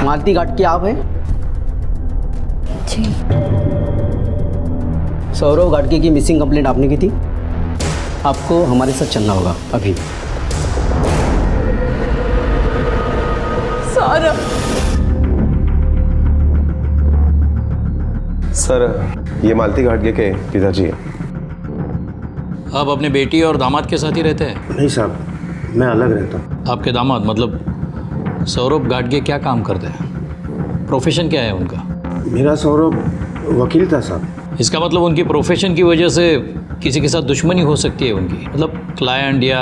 मालती घाट की आप हैं? जी। सौरभ घाटगे की मिसिंग कंप्लेंट आपने की थी। आपको हमारे साथ चलना होगा अभी। सौरभ। सर, ये मालती घाटगे के पिताजी है। आप अपने बेटी और दामाद के साथ ही रहते हैं? नहीं साहब, मैं अलग रहता हूँ। आपके दामाद मतलब सौरभ घाटगे क्या काम करते हैं? प्रोफेशन क्या है उनका? मेरा सौरभ वकील था साहब। इसका मतलब उनकी प्रोफेशन की वजह से किसी के साथ दुश्मनी हो सकती है उनकी, मतलब क्लाइंट या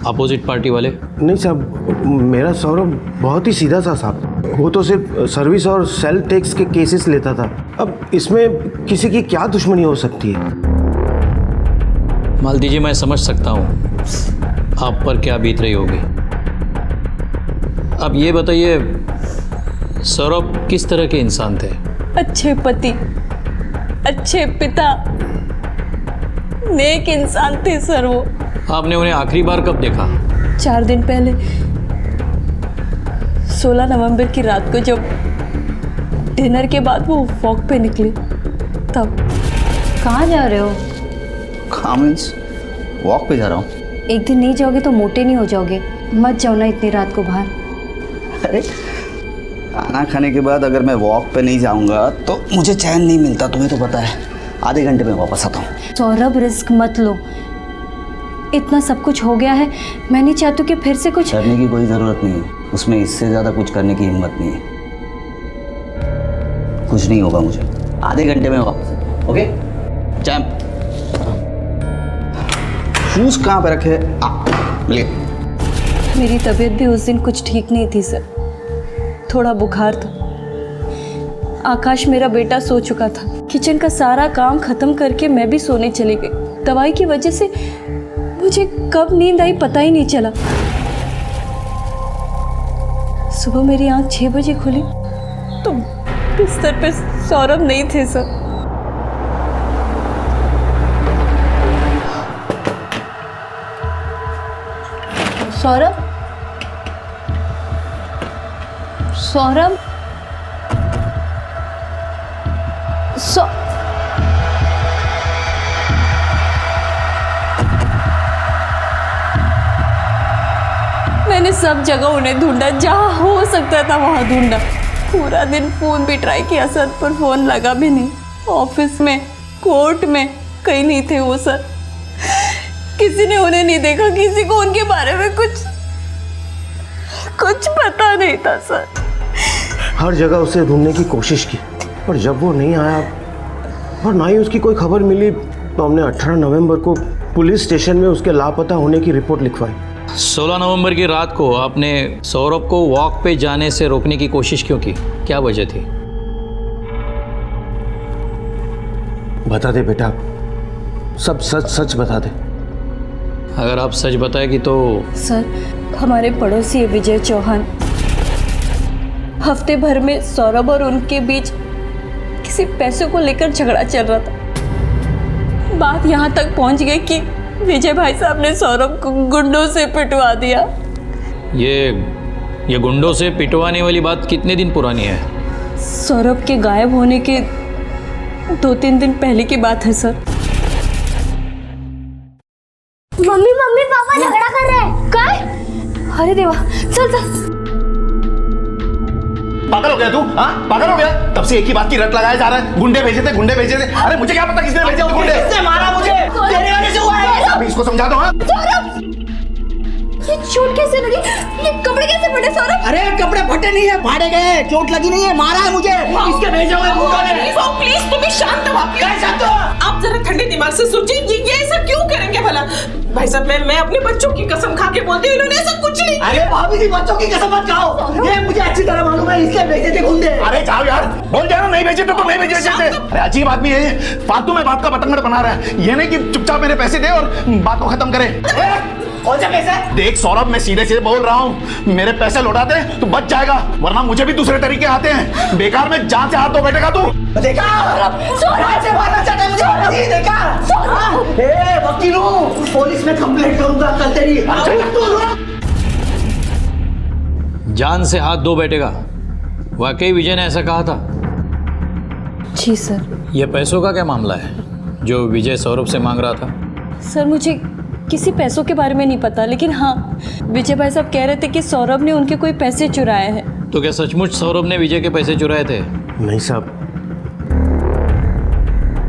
अपोजिट पार्टी वाले? नहीं साहब, मेरा सौरभ बहुत ही सीधा था साहब। वो तो सिर्फ सर्विस और सेल टैक्स के केसेस लेता था। अब इसमें किसी की क्या दुश्मनी हो सकती है? मालती जी, मैं समझ सकता हूँ आप पर क्या बीत रही होगी। अब ये बताइए, सौरभ किस तरह के इंसान थे? अच्छे पति, अच्छे पिता, नेक इंसान थे सर वो। आपने उन्हें आखिरी बार कब देखा? 4 दिन पहले 16 नवंबर की रात को, जब डिनर के बाद वो वॉक पे निकले तब। कहाँ जा रहे हो? कहाँ मीन्स? वॉक पे जा रहा हूँ। एक दिन नहीं जाओगे तो मोटे नहीं हो जाओगे। मत जाओ ना इतनी रात को बाहर। अरे खाना खाने के बाद अगर मैं वॉक पे नहीं जाऊँगा तो मुझे चैन नहीं मिलता, तुम्हें तो पता है। आधे घंटे में वापस आता हूँ। सौरभ, रिस्क मत लो। इतना सब कुछ हो गया है, मैं नहीं चाहती कि फिर से कुछ करने की कोई ज़रूरत नहीं है। उसमें इससे ज़्यादा कुछ करने की हिम्मत नहीं है। कुछ नहीं होगा मुझे। आधे घंटे में वापस आता हूँ। Okay champ. शूज़ कहाँ पे रखे? ले। मेरी तबीयत भी उस दिन कुछ ठीक नहीं थी सर। थोड़ा बुखार था। आकाश मेरा बेटा सो चुका था। किचन का सारा काम खत्म करके मैं भी सोने चली गई। दवाई की वजह से मुझे कब नींद आई पता ही नहीं चला। सुबह मेरी आंख 6 बजे खुली तो बिस्तर पे सौरभ नहीं थे सर। सौरभ, सौरभ, मैंने सब जगह उन्हें ढूंढा, जहाँ हो सकता था वहाँ ढूंढा। पूरा दिन फोन भी ट्राई किया सर, पर फोन लगा भी नहीं। ऑफिस में, कोर्ट में, कहीं नहीं थे वो सर। किसी ने उन्हें नहीं देखा, किसी को उनके बारे में कुछ पता नहीं था सर। हर जगह उसे ढूंढने की कोशिश की, पर जब वो नहीं आया और ना ही उसकी कोई खबर मिली तो हमने 18 नवंबर को पुलिस स्टेशन में उसके लापता होने की रिपोर्ट लिखवाई। 16 नवंबर की रात को आपने सौरभ को वॉक पे जाने से रोकने की कोशिश क्यों की? क्या वजह थी? बता दे बेटा, सब सच सच बता दे। अगर आप सच बताएगी तो। सर, हमारे पड़ोसी है विजय चौहान। हफ्ते भर में सौरभ और उनके बीच किसी पैसे को लेकर झगड़ा चल रहा था। बात यहाँ तक पहुँच गई कि विजय भाई साहब ने सौरभ को गुंडों से पिटवा दिया। ये गुंडों से पिटवाने वाली बात कितने दिन पुरानी है? सौरभ के गायब होने के 2-3 दिन पहले की बात है सर। मम्मी मम्मी पापा झगड़ा कर रहे हैं। क्या? अरे देवा, चल चल। पागल हो गया तू? हाँ, पागल हो गया? तब से एक ही बात की रट लगाया जा रहा है। गुंडे भेजे थे, गुंडे भेजे थे। अरे मुझे क्या पता किसने भेजे थे गुंडे? किसने मारा मुझे? तेरे वजह से हुआ है। अभी इसको समझा दो। हाँ, ये चोट कैसे लगी? ये कपड़े कैसे फटे सौरभ? अरे कपड़े फटे नहीं है, फाड़े गए। चोट लगी नहीं है, मारा है मुझे इसके भेजे हुए गुंडों ने। प्लीज तुम शांत हो। आप जरा ठंडे दिमाग से सोचिए, ये ऐसा क्यों करेंगे भला? भाई साहब, मैं अपने बच्चों की कसम खा के बोलती हूँ, इन्होंने ऐसा कुछ नहीं। अरे भाभी जी, बच्चों की कसम मत खाओ। ये मुझे अच्छी तरह मालूम है, इसके भेजे थे गुंडे। अरे जाओ यार, बोल जाओ नहीं भेजे तो नहीं भेजे थे। अरे अजीब आदमी है ये, फालतू में बात का बतंगड़ बना रहा है। ये नहीं कि चुपचाप मेरे पैसे दे और बात को खत्म करे। कौन सा पैसा? देख सौरभ, मैं सीधे सीधे बोल रहा हूँ, मेरे पैसे लौटा दे तो बच जाएगा, वरना मुझे भी दूसरे तरीके आते हैं। बेकार में जान से हाथ धो बैठेगा तू। देखा से मारना चाहता है मुझे। देखा वकील हूँ, पुलिस में कंप्लेंट करूंगा कल तेरी। जान से हाथ धो बैठेगा? वाकई विजय ने ऐसा कहा था? जी सर। यह पैसों का क्या मामला है जो विजय सौरभ से मांग रहा था? सर मुझे किसी पैसों के बारे में नहीं पता, लेकिन हाँ विजय भाई साहब कह रहे थे कि सौरभ ने उनके कोई पैसे चुराए हैं। तो क्या सचमुच सौरभ ने विजय के पैसे चुराए थे? नहीं साहब,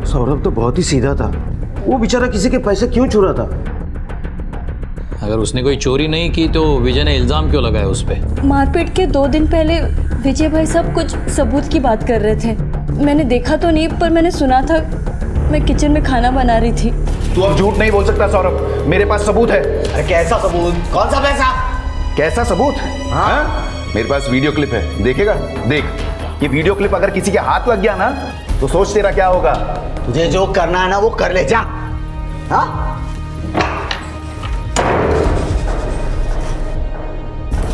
सौरभ तो बहुत ही सीधा था। वो बेचारा किसी के पैसे क्यों चुराता? अगर उसने कोई चोरी नहीं की तो विजय ने इल्ज़ाम क्यों लगाया उस पर? मारपीट के 2 दिन पहले विजय भाई साहब कुछ सबूत की बात कर रहे थे। मैंने देखा तो नहीं, पर मैंने सुना था। मैं किचन में खाना बना रही थी। तू अब झूठ नहीं बोल सकता सौरभ, मेरे पास सबूत है। अरे कैसा सबूत? कौन सा पैसा? कैसा सबूत? हाँ, मेरे पास वीडियो क्लिप है, देखेगा? देख, ये वीडियो क्लिप अगर किसी के हाथ लग गया ना तो सोच तेरा क्या होगा। तुझे जो करना है ना वो कर ले, जा। हाँ?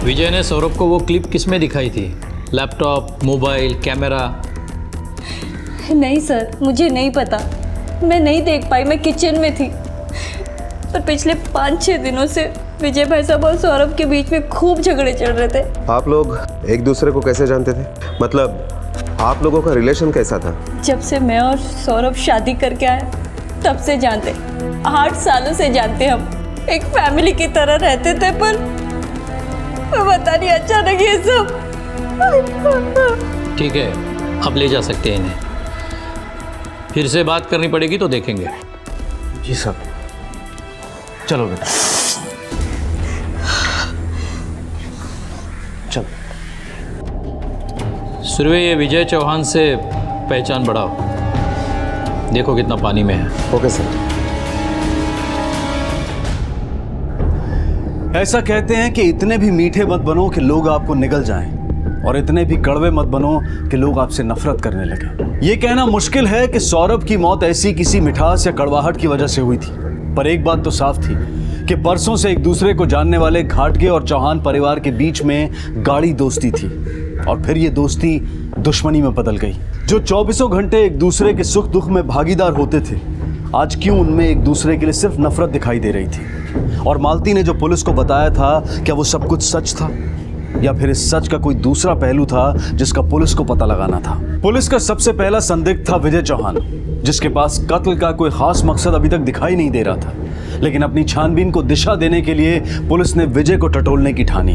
विजय ने सौरभ को वो क्लिप किस में दिखाई थी? Laptop, mobile, camera? नहीं सर, मुझे नहीं पता। मैं नहीं देख पाई, मैं किचन में थी। पर पिछले 5-6 दिनों से विजय भाई साहब और सौरभ के बीच में खूब झगड़े चल रहे थे। आप लोग एक दूसरे को कैसे जानते थे? मतलब आप लोगों का रिलेशन कैसा था? जब से मैं और सौरभ शादी करके आए तब से जानते। 8 सालों से जानते हम। एक फैमिली की तरह रहते थे, पर पता नहीं अचानक ये सब। ठीक है, अब ले जा सकते हैं इन्हें। फिर से बात करनी पड़ेगी तो देखेंगे। जी साहब, चलो बेटा, चलो। सुरवे, ये विजय चौहान से पहचान बढ़ाओ, देखो कितना पानी में है। Okay sir. ऐसा कहते हैं कि इतने भी मीठे मत बनो कि लोग आपको निगल जाएं, और इतने भी कड़वे मत बनो कि लोग आपसे नफरत करने लगे। ये कहना मुश्किल है कि सौरभ की मौत ऐसी किसी मिठास या कड़वाहट की वजह से हुई थी, पर एक बात तो साफ थी कि बरसों से एक दूसरे को जानने वाले घाटगे और चौहान परिवार के बीच में गाढ़ी दोस्ती थी, और फिर ये दोस्ती दुश्मनी में बदल गई। जो 24 घंटे एक दूसरे के सुख दुख में भागीदार होते थे, आज क्यों उनमें एक दूसरे के लिए सिर्फ नफरत दिखाई दे रही थी? और मालती ने जो पुलिस को बताया था, क्या वो सब कुछ सच था, या फिर इस सच का कोई दूसरा पहलू था जिसका पुलिस को पता लगाना था? पुलिस का सबसे पहला संदिग्ध था विजय चौहान, जिसके पास कत्ल का कोई खास मकसद अभी तक दिखाई नहीं दे रहा था। लेकिन अपनी छानबीन को दिशा देने के लिए पुलिस ने विजय को टटोलने की ठानी।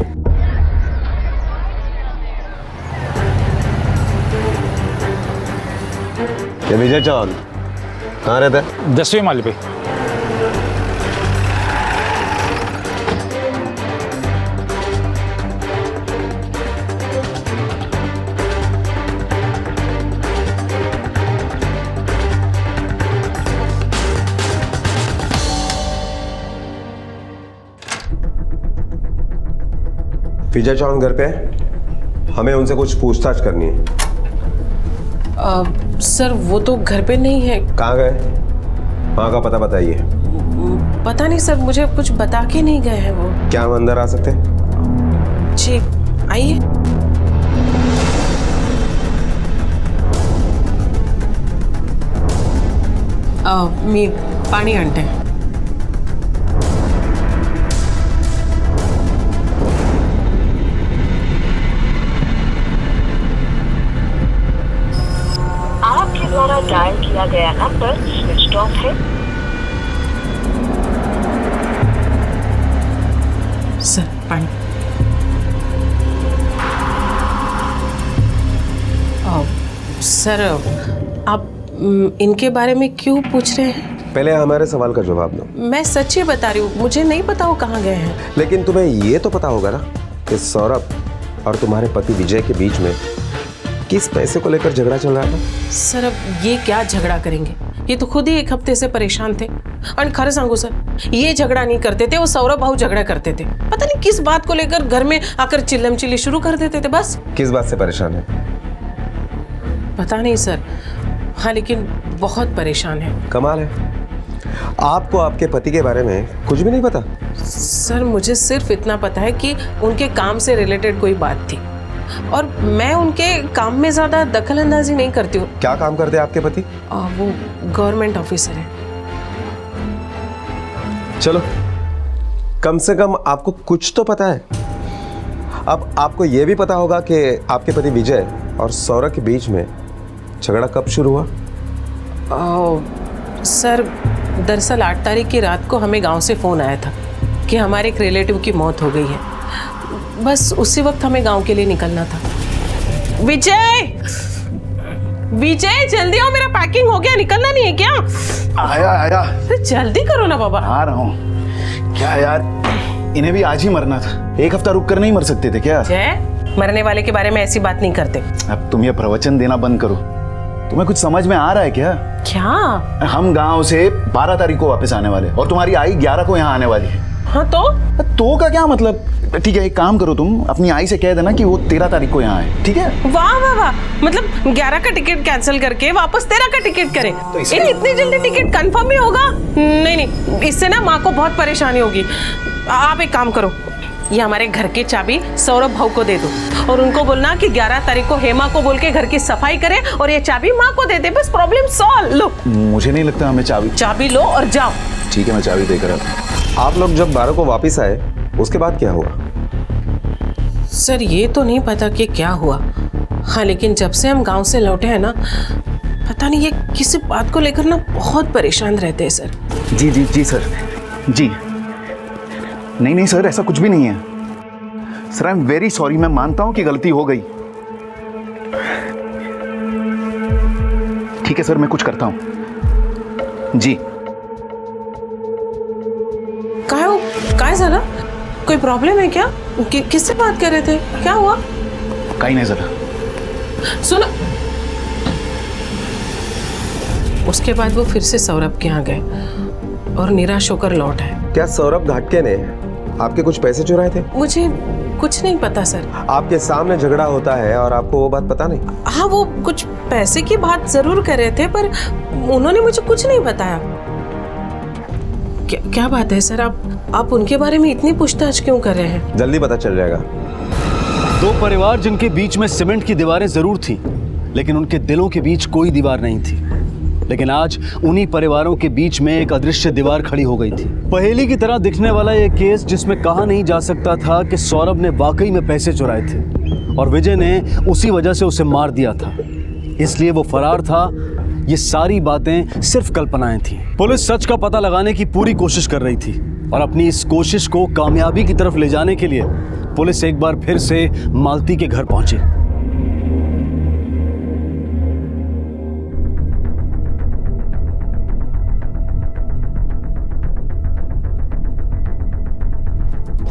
ये विजय चौहान कहाँ रहता है? 10वें माले पे। विजय चौहान घर पे है? हमें उनसे कुछ पूछताछ करनी है। सर वो तो घर पे नहीं है। कहाँ गए? वहाँ का पता बताइए। पता नहीं सर, मुझे कुछ बता के नहीं गए हैं वो। क्या हम अंदर आ सकते हैं? जी आइए। मी पानी आणते हैं। आपके द्वारा डायल किया गया नंबर स्विच ऑफ है। सर पानी। सर आप इनके बारे में क्यों पूछ रहे हैं? पहले हमारे सवाल का जवाब दो। मैं सच ही बता रही हूँ, मुझे नहीं पता वो कहाँ गए हैं। लेकिन तुम्हें ये तो पता होगा ना कि सौरभ और तुम्हारे पति विजय के बीच में किस पैसे को लेकर झगड़ा चल रहा था? सर अब ये क्या झगड़ा करेंगे, ये तो खुद ही 1 हफ्ते से परेशान थे। और खरं सांगू सर, ये झगड़ा नहीं करते थे, वो सौरभ भाऊ झगड़ा करते थे। पता नहीं किस बात को लेकर घर में आकर चिल्लम चिल्ली शुरू कर देते थे। बस किस बात से परेशान है? पता नहीं सर, हाँ लेकिन बहुत परेशान है। कमाल है, आपको आपके पति के बारे में कुछ भी नहीं पता? सर मुझे सिर्फ इतना पता है कि उनके काम से रिलेटेड कोई बात थी, और मैं उनके काम में ज्यादा दखल अंदाजी नहीं करती हूँ। क्या काम करते हैं आपके पति? वो गवर्नमेंट ऑफिसर है। चलो, कम से कम आपको कुछ तो पता है। अब आपको ये भी पता होगा कि आपके पति विजय और सौरभ के बीच में झगड़ा कब शुरू हुआ? सर दरअसल 8 तारीख की रात को हमें गांव से फ़ोन आया था कि हमारे एक रिलेटिव की मौत हो गई है। बस उसी वक्त हमें गांव के लिए निकलना था। विजय, विजय जल्दी आओ, मेरा पैकिंग हो गया, निकलना नहीं है क्या? आया आया। तो जल्दी करो ना बाबा। आ रहा हूँ। क्या यार, इन्हें भी आज ही मरना था। 1 हफ्ता रुक कर नहीं मर सकते थे क्या? जय, मरने वाले के बारे में ऐसी बात नहीं करते। अब तुम ये प्रवचन देना बंद करो। तुम्हें कुछ समझ में आ रहा है क्या? क्या? हम गांव से 12 तारीख को वापस आने वाले और तुम्हारी आई 11 को यहाँ आने वाली है। हाँ तो का क्या मतलब? ठीक है, एक काम करो, तुम अपनी आई से कह देना कि वो 13 तारीख को यहाँ आए, ठीक है? वाह वाह वाह, मतलब 11 का टिकट कैंसिल करके वापस 13 का टिकट करें। तो इतनी जल्दी टिकट कंफर्म ही होगा? नहीं, इससे ना माँ को बहुत परेशानी होगी। आप एक काम करो, ये हमारे घर की चाबी सौरभ भाऊ को दे दो और उनको बोलना कि 11 तारीख को हेमा को बोल के घर की सफाई करे और ये चाबी माँ को दे दे, बस प्रॉब्लम सॉल्व। लो, मुझे नहीं लगता हमें चाबी लो और जाओ। ठीक है, मैं चाबी देकर आता हूं। आप लोग जब 12 को वापस आए उसके बाद क्या हुआ? सर ये तो नहीं पता कि क्या हुआ। हाँ, लेकिन जब से हम गांव से लौटे हैं ना, पता नहीं ये किसी बात को लेकर ना बहुत परेशान रहते हैं सर। जी जी जी सर, जी। नहीं सर, ऐसा कुछ भी नहीं है sir. I am very sorry. मैं मानता हूं कि गलती हो गई। ठीक है सर, मैं कुछ करता हूं। जी। काय झालं? कोई प्रॉब्लम है क्या? किससे बात कर रहे थे? क्या हुआ? कहीं नहीं जरा। सुनो, उसके बाद वो फिर से सौरभ के यहाँ गए और निराश होकर लौट आए। क्या सौरभ घाटके ने आपके कुछ पैसे चुराए थे? मुझे कुछ नहीं पता सर। आपके सामने झगड़ा होता है और आपको वो बात पता नहीं? हाँ, वो कुछ पैसे की बात जरूर कर रहे थे पर उन्होंने मुझे कुछ नहीं बताया। क्या बात है सर? आप उनके बारे में इतनी पूछताछ क्यों कर रहे हैं? जल्दी पता चल जाएगा। 2 परिवार जिनके बीच में सीमेंट की दीवारें जरूर थी, लेकिन उनके दिलों के बीच कोई दीवार नहीं थी। लेकिन आज उन्हीं परिवारों के बीच में एक अदृश्य दीवार खड़ी हो गई थी। पहेली की तरह दिखने वाला ये केस जिसमें कहा नहीं जा सकता था कि सौरभ ने वाकई में पैसे चुराए थे और विजय ने उसी वजह से उसे मार दिया था, इसलिए वो फरार था। ये सारी बातें सिर्फ कल्पनाएं थी। पुलिस सच का पता लगाने की पूरी कोशिश कर रही थी और अपनी इस कोशिश को कामयाबी की तरफ ले जाने के लिए पुलिस एक बार फिर से मालती के घर पहुंची।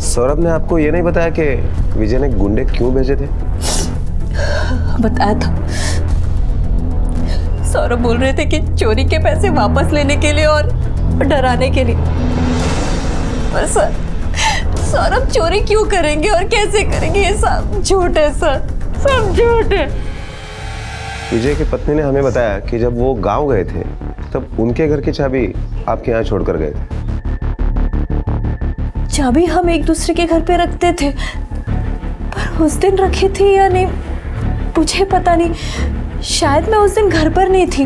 सौरभ ने आपको ये नहीं बताया कि विजय ने गुंडे क्यों भेजे थे? बताया था। सौरभ बोल रहे थे कि चोरी के पैसे वापस लेने के लिए और डराने के लिए। पर सर, सौरभ चोरी क्यों करेंगे और कैसे करेंगे? ये सब झूठ है सर, सब झूठ है। विजय की पत्नी ने हमें बताया कि जब वो गांव गए थे तब उनके घर की चाबी आपके यहाँ छोड़कर गए थे। चाबी हम एक दूसरे के घर पे रखते थे, पर उस दिन रखी थी या नहीं मुझे पता नहीं। शायद मैं उस दिन घर पर नहीं थी।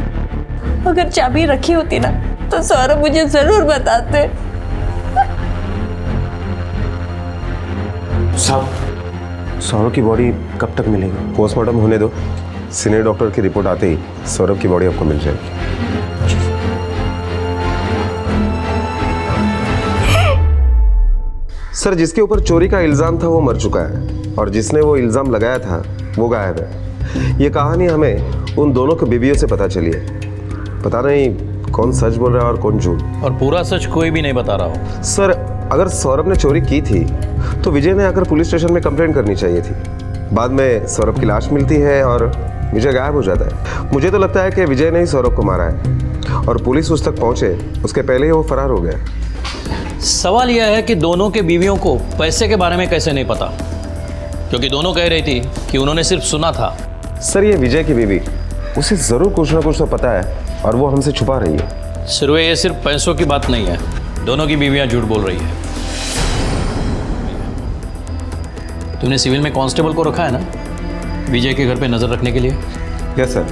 अगर चाबी रखी होती ना तो सौरभ मुझे जरूर बताते। साहब, सौरभ की बॉडी कब तक मिलेगी? पोस्टमार्टम होने दो, सीनियर डॉक्टर की रिपोर्ट आते ही सौरभ की बॉडी आपको मिल जाएगी। सर, जिसके ऊपर चोरी का इल्जाम था वो मर चुका है और जिसने वो इल्जाम लगाया था वो गायब है। ये कहानी हमें उन दोनों के बीवियों से पता चली है। पता नहीं कौन सच बोल रहा है और कौन झूठ। और पूरा सच कोई भी नहीं बता रहा हो। सर, अगर सौरभ ने चोरी की थी तो विजय ने आकर पुलिस स्टेशन में कंप्लेंट करनी चाहिए थी। बाद में सौरभ की लाश मिलती है और विजय गायब हो जाता है। मुझे तो लगता है कि विजय ने ही सौरभ को मारा है और पुलिस उस तक पहुंचे उसके पहले ही वो फरार हो गया। सवाल यह है कि दोनों के बीवियों को पैसे के बारे में कैसे नहीं पता, क्योंकि दोनों कह रही थी कि उन्होंने सिर्फ सुना था। सर, ये विजय की बीवी, उसे जरूर कुछ ना कुछ तो पता है और वो हमसे छुपा रही है। सिर्वे, ये सिर्फ पैसों की बात नहीं है, दोनों की बीवियां झूठ बोल रही है। तूने सिविल में कांस्टेबल को रखा है ना विजय के घर पे नजर रखने के लिए? यस सर,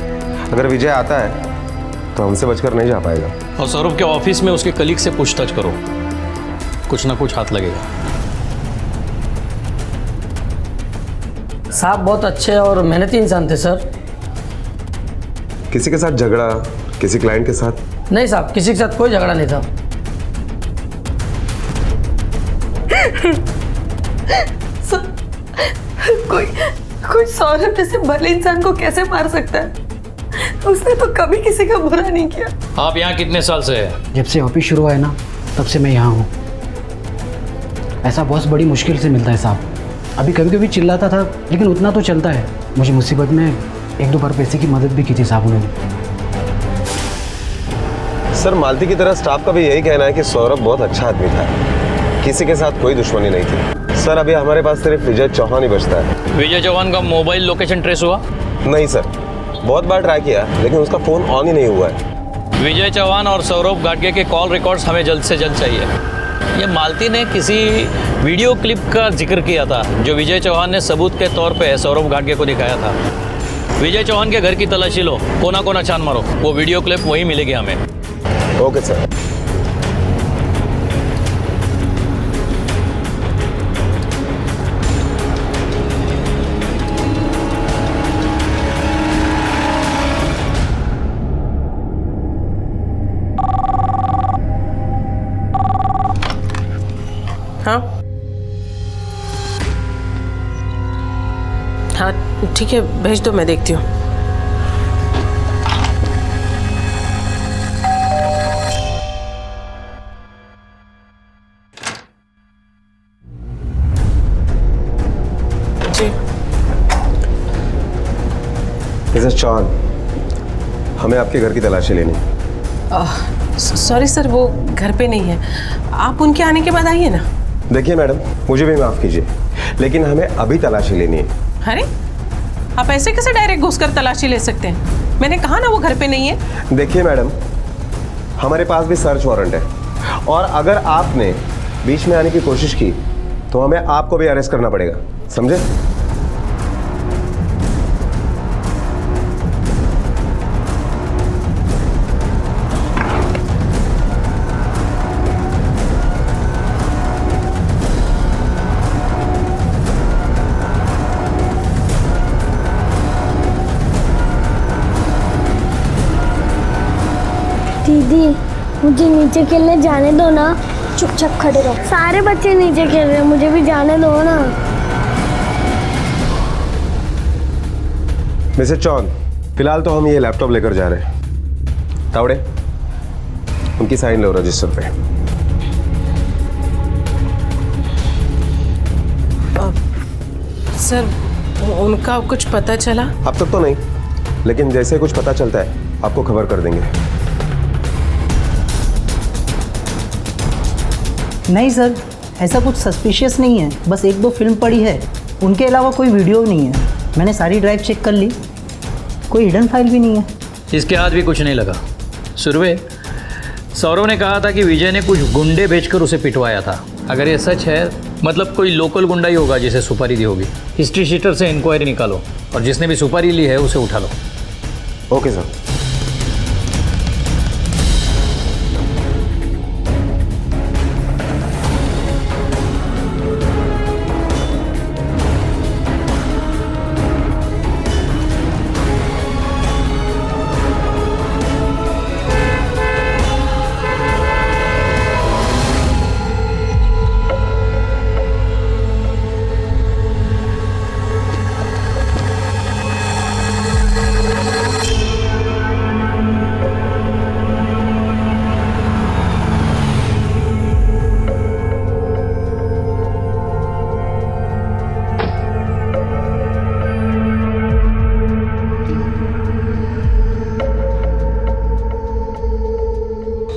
अगर विजय आता है तो हमसे बचकर नहीं जा पाएगा। और सौरभ के ऑफिस में उसके कलीग से पूछताछ करो, कुछ ना कुछ हाथ लगेगा। साहब बहुत अच्छे और मेहनती इंसान थे सर। किसी के साथ झगड़ा, किसी क्लाइंट के साथ? नहीं साहब, किसी के साथ कोई झगड़ा नहीं था। कोई सौरभ जैसे भले इंसान को कैसे मार सकता है? उसने तो कभी किसी का बुरा नहीं किया। आप यहाँ कितने साल से हैं? जब से ऑफिस शुरू हुआ है ना, तब से मैं यहाँ हूँ। ऐसा बॉस बड़ी मुश्किल से मिलता है साहब। अभी कभी कभी चिल्लाता था, लेकिन उतना तो चलता है। मुझे मुसीबत में 1-2 बार पैसे की मदद भी की थी साहब उन्होंने। सर, मालती की तरह स्टाफ का भी यही कहना है कि सौरभ बहुत अच्छा आदमी था, किसी के साथ कोई दुश्मनी नहीं थी। सर, अभी हमारे पास सिर्फ विजय चौहान ही बचता है। विजय चौहान का मोबाइल लोकेशन ट्रेस हुआ? नहीं सर, बहुत बार ट्राई किया लेकिन उसका फ़ोन ऑन ही नहीं हुआ है। विजय चौहान और सौरभ गाडगे के कॉल रिकॉर्ड्स हमें जल्द से जल्द चाहिए। ये मालती ने किसी वीडियो क्लिप का जिक्र किया था जो विजय चौहान ने सबूत के तौर पे सौरभ गाडगे को दिखाया था। विजय चौहान के घर की तलाशी लो, कोना कोना छान मारो, वो वीडियो क्लिप वही मिलेगी हमें। Okay sir. हाँ हाँ ठीक है, भेज दो, मैं देखती हूँ। जी मिसेस चौहान, हमें आपके घर की तलाशी लेनी है। सॉरी सर, वो घर पे नहीं है। आप उनके आने के बाद आइए ना। देखिए मैडम, मुझे भी माफ़ कीजिए, लेकिन हमें अभी तलाशी लेनी है। अरे, आप ऐसे कैसे डायरेक्ट घुसकर तलाशी ले सकते हैं? मैंने कहा ना वो घर पे नहीं है। देखिए मैडम, हमारे पास भी सर्च वारंट है और अगर आपने बीच में आने की कोशिश की तो हमें आपको भी अरेस्ट करना पड़ेगा, समझे? दीदी, मुझे नीचे खेलने जाने दो ना। चुपचाप खड़े रहो, सारे बच्चे नीचे खेल रहे हैं, मुझे भी जाने दो ना। मिसेस चौहान, फिलहाल तो हम ये लैपटॉप लेकर जा रहे हैं। तावड़े, उनकी साइन लो रजिस्टर पे। सर, उनका कुछ पता चला? अब तक तो नहीं, लेकिन जैसे कुछ पता चलता है आपको खबर कर देंगे। नहीं सर, ऐसा कुछ सस्पिशियस नहीं है, बस 1-2 फिल्म पड़ी है, उनके अलावा कोई वीडियो नहीं है। मैंने सारी ड्राइव चेक कर ली, कोई हिडन फाइल भी नहीं है। इसके हाथ भी कुछ नहीं लगा। सुरवे, सौरव ने कहा था कि विजय ने कुछ गुंडे भेजकर उसे पिटवाया था। अगर ये सच है, मतलब कोई लोकल गुंडा ही होगा जिसे सुपारी दी होगी। हिस्ट्री शीटर से इंक्वायरी निकालो और जिसने भी सुपारी ली है उसे उठा लो। Okay sir.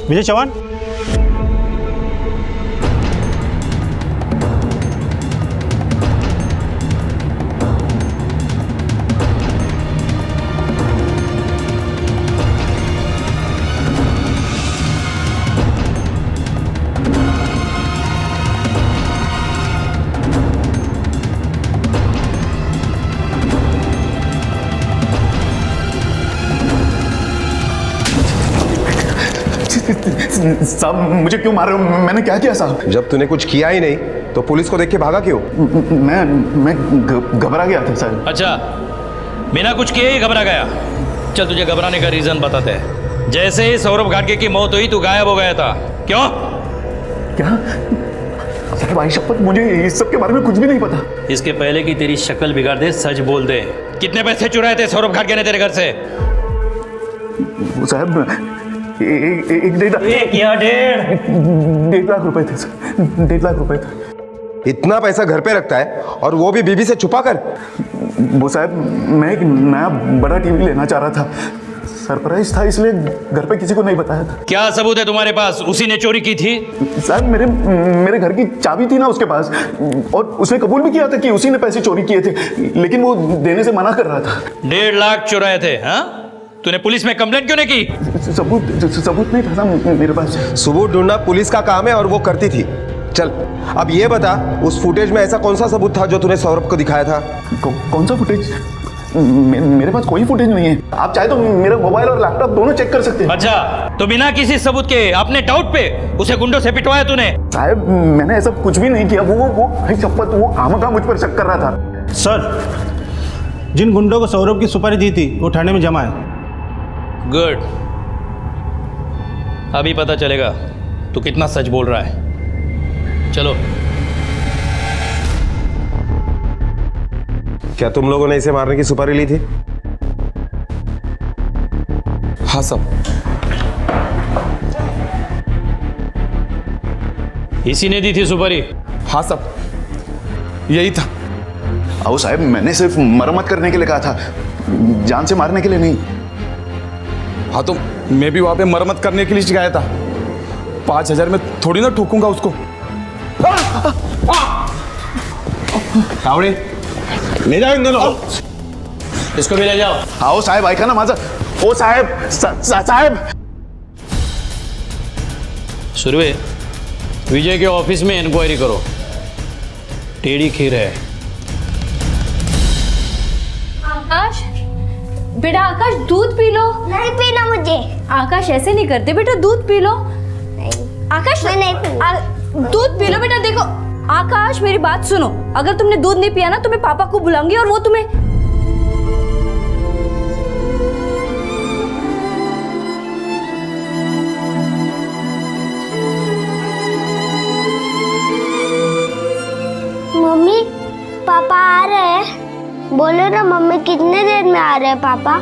विजय चौहान, साहब मुझे क्यों मार रहे हो? मैंने क्या किया साहब? जब तूने कुछ किया ही नहीं तो पुलिस को देख के भागा क्यों? मैं घबरा गया था सर। अच्छा, बिना कुछ किए ही घबरा गया? चल तुझे घबराने का रीजन बताते हैं। जैसे ही सौरभ घाटगे की मौत हुई तू गायब हो गया था, क्यों? क्या साहब, आई शपथ मुझे इस सब के बारे में कुछ भी नहीं पता। इसके पहले कि तेरी शक्ल बिगाड़ दे, सच बोल दे, कितने पैसे चुराए थे सौरभ घाटगे ने तेरे घर से? वो साहब एक डेढ़ लाख रुपए थे सर, 1.5 लाख रुपए थे। इतना पैसा घर पे रखता है और वो भी बीबी से छुपा कर? वो साहब मैं एक नया बड़ा टीवी लेना चाह रहा था, सरप्राइज था, इसलिए घर पे किसी को नहीं बताया था। क्या सबूत है तुम्हारे पास उसी ने चोरी की थी? साहब मेरे घर की चाबी थी ना उसके पास, और उसने कबूल भी किया था कि उसी ने पैसे चोरी किए थे, लेकिन वो देने से मना कर रहा था। 1.5 लाख चुराए थे? हाँ, तूने पुलिस में कंप्लेंट क्यों नहीं की? सबूत नहीं था साहब मेरे पास। सबूत ढूंढना पुलिस का काम है और वो करती थी। चल अब ये बता, उस फुटेज में ऐसा कौन सा सबूत था जो तूने सौरभ को दिखाया था? कौन सा फुटेज? मेरे पास कोई फुटेज नहीं है। आप चाहे तो मेरा मोबाइल और लैपटॉप दोनों चेक कर सकते हैं। अच्छा, तो बिना किसी सबूत के अपने डाउट पे उसे गुंडों से पिटवाया तूने? साहब मैंने ऐसा कुछ भी नहीं किया। वो शपथ वो आमका मुझ पर शक कर रहा था। सर, जिन गुंडों को सौरभ की सुपारी दी थी वो थाने में जमा है। गुड, अभी पता चलेगा तू कितना सच बोल रहा है। चलो। क्या तुम लोगों ने इसे मारने की सुपारी ली थी? हाँ साहब। इसी ने दी थी सुपारी? हाँ साहब, यही था। आओ साहब, मैंने सिर्फ मरम्मत करने के लिए कहा था, जान से मारने के लिए नहीं। हाँ तो मैं भी वहां पे मरम्मत करने के लिए गया था। 5,000 में थोड़ी ना ठोकूंगा उसको। कावड़े ले जाओ इन दोनों, इसको भी ले जाओ। आओ साहब, ऐका ना माझं। ओ साहेब, साहेब सुरवे, विजय के ऑफिस में इंक्वायरी करो। टेढ़ी खीर है। आकाश, बेटा आकाश दूध पी लो। नहीं पीना मुझे। आकाश ऐसे नहीं करते बेटा, दूध पी लो। आकाश मैं नहीं पीना। दूध पी लो बेटा। देखो आकाश, मेरी बात सुनो, अगर तुमने दूध नहीं पिया ना तो मैं पापा को बुलाऊंगी और वो तुम्हें। मम्मी पापा आ रहे हैं। बोलो ना मम्मी, कितने देर में आ रहे हैं पापा?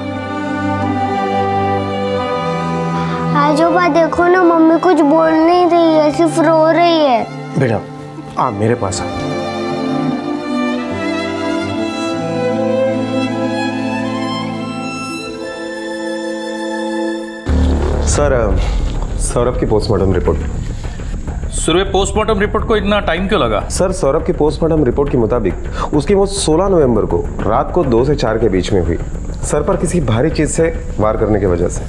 आजोबा देखो ना, मम्मी कुछ बोल नहीं रही है, सिर्फ रो रही है। बेटा आ मेरे पास आ। सर, सौरभ की postmortem report. Surve, postmortem report को इतना टाइम क्यों लगा? सर, सौरभ की पोस्टमार्टम रिपोर्ट के मुताबिक उसकी मौत 16 नवंबर को रात को 2 से 4 के बीच में हुई। सर पर किसी भारी चीज़ से वार करने की वजह से।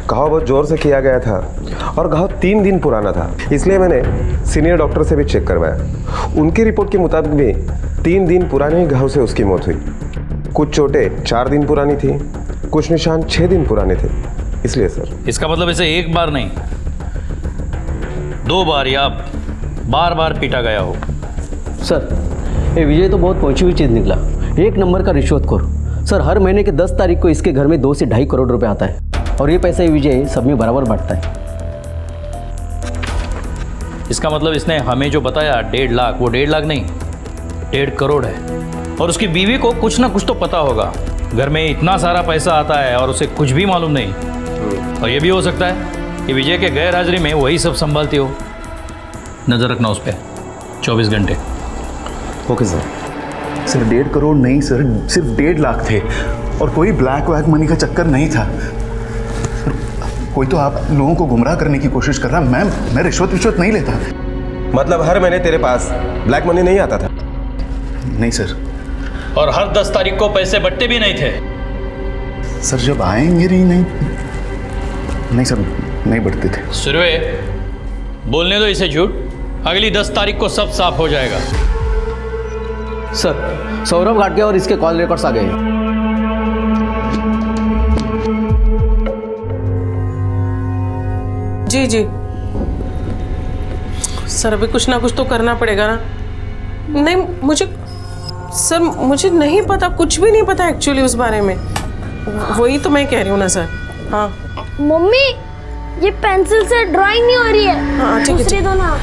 घाव बहुत जोर से किया गया था और घाव 3 दिन पुराना था, इसलिए मैंने सीनियर डॉक्टर से भी चेक करवाया। उनकी रिपोर्ट के मुताबिक भी 3 दिन पुराने घाव से उसकी मौत हुई। कुछ चोटें 4 दिन पुरानी थी, कुछ निशान 6 दिन पुराने थे, इसलिए सर। इसका मतलब इसे एक बार नहीं, 2 बार या बार बार पीटा गया हो। सर, ये विजय तो बहुत पहुंची हुई चीज़ निकला, 1 नंबर का रिश्वतखोर। सर, हर महीने के 10 तारीख को इसके घर में 2 से 2.5 करोड़ रुपए आता है और ये पैसा विजय सब में बराबर बांटता है। इसका मतलब इसने हमें जो बताया 1.5 लाख, वो 1.5 लाख नहीं 1.5 करोड़ है। और उसकी बीवी को कुछ ना कुछ तो पता होगा। घर में इतना सारा पैसा आता है और उसे कुछ भी मालूम नहीं। और ये भी हो सकता है कि विजय के गैर हाजिरी में वही सब संभालती हो। नज़र रखना उस पर 24 घंटे। Okay sir. सर 1.5 करोड़ नहीं सर, सिर्फ 1.5 लाख थे और कोई ब्लैक वैक मनी का चक्कर नहीं था। सर, कोई तो आप लोगों को गुमराह करने की कोशिश कर रहा। मैं रिश्वत नहीं लेता। मतलब हर महीने तेरे पास ब्लैक मनी नहीं आता था? नहीं सर। और हर 10 तारीख को पैसे बटते भी नहीं थे? सर जब आएंगे नहीं सर, नहीं बढ़ते थे। सुरवे, बोलने दो इसे झूठ। अगली 10 तारीख को सब साफ हो जाएगा। सर, सौरभ घाटगे और इसके कॉल रिकॉर्ड्स आ गए हैं। जी जी जी सर, अभी कुछ ना कुछ तो करना पड़ेगा ना। नहीं मुझे सर, मुझे नहीं पता, कुछ भी नहीं पता एक्चुअली उस बारे में। वही तो मैं कह रही हूँ ना सर। हाँ मम्मी, ये पेंसिल से ड्राइंग नहीं हो रही है। हाँ ठीक है, दूसरी दो ना।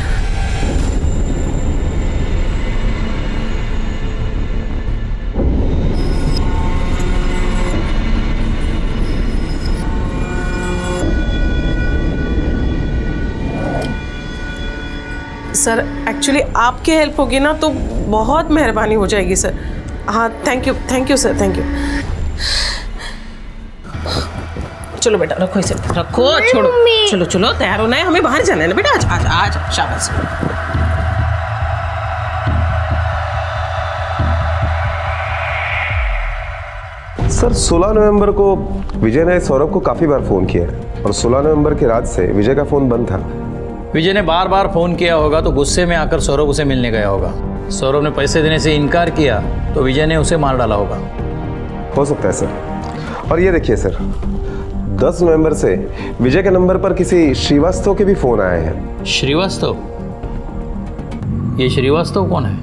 सर एक्चुअली आपकी हेल्प होगी ना तो बहुत मेहरबानी हो जाएगी सर। हाँ thank you sir, thank you. चलो बेटा रखो इसे, रखो, छोड़ो, चलो चलो तैयार होना है, हमें बाहर जाना है ना बेटा। आज आज आज शाबाश। सर 16 नवंबर को विजय ने सौरभ को काफ़ी बार फ़ोन किया है और 16 नवंबर की रात से विजय का फ़ोन बंद था। विजय ने बार बार फ़ोन किया होगा तो गुस्से में आकर सौरभ उसे मिलने गया होगा। सौरभ ने पैसे देने से इनकार किया तो विजय ने उसे मार डाला होगा। हो सकता है सर। और ये देखिए सर, 10 नवंबर से विजय के नंबर पर किसी श्रीवास्तव के भी फ़ोन आए हैं। श्रीवास्तव? ये श्रीवास्तव कौन है?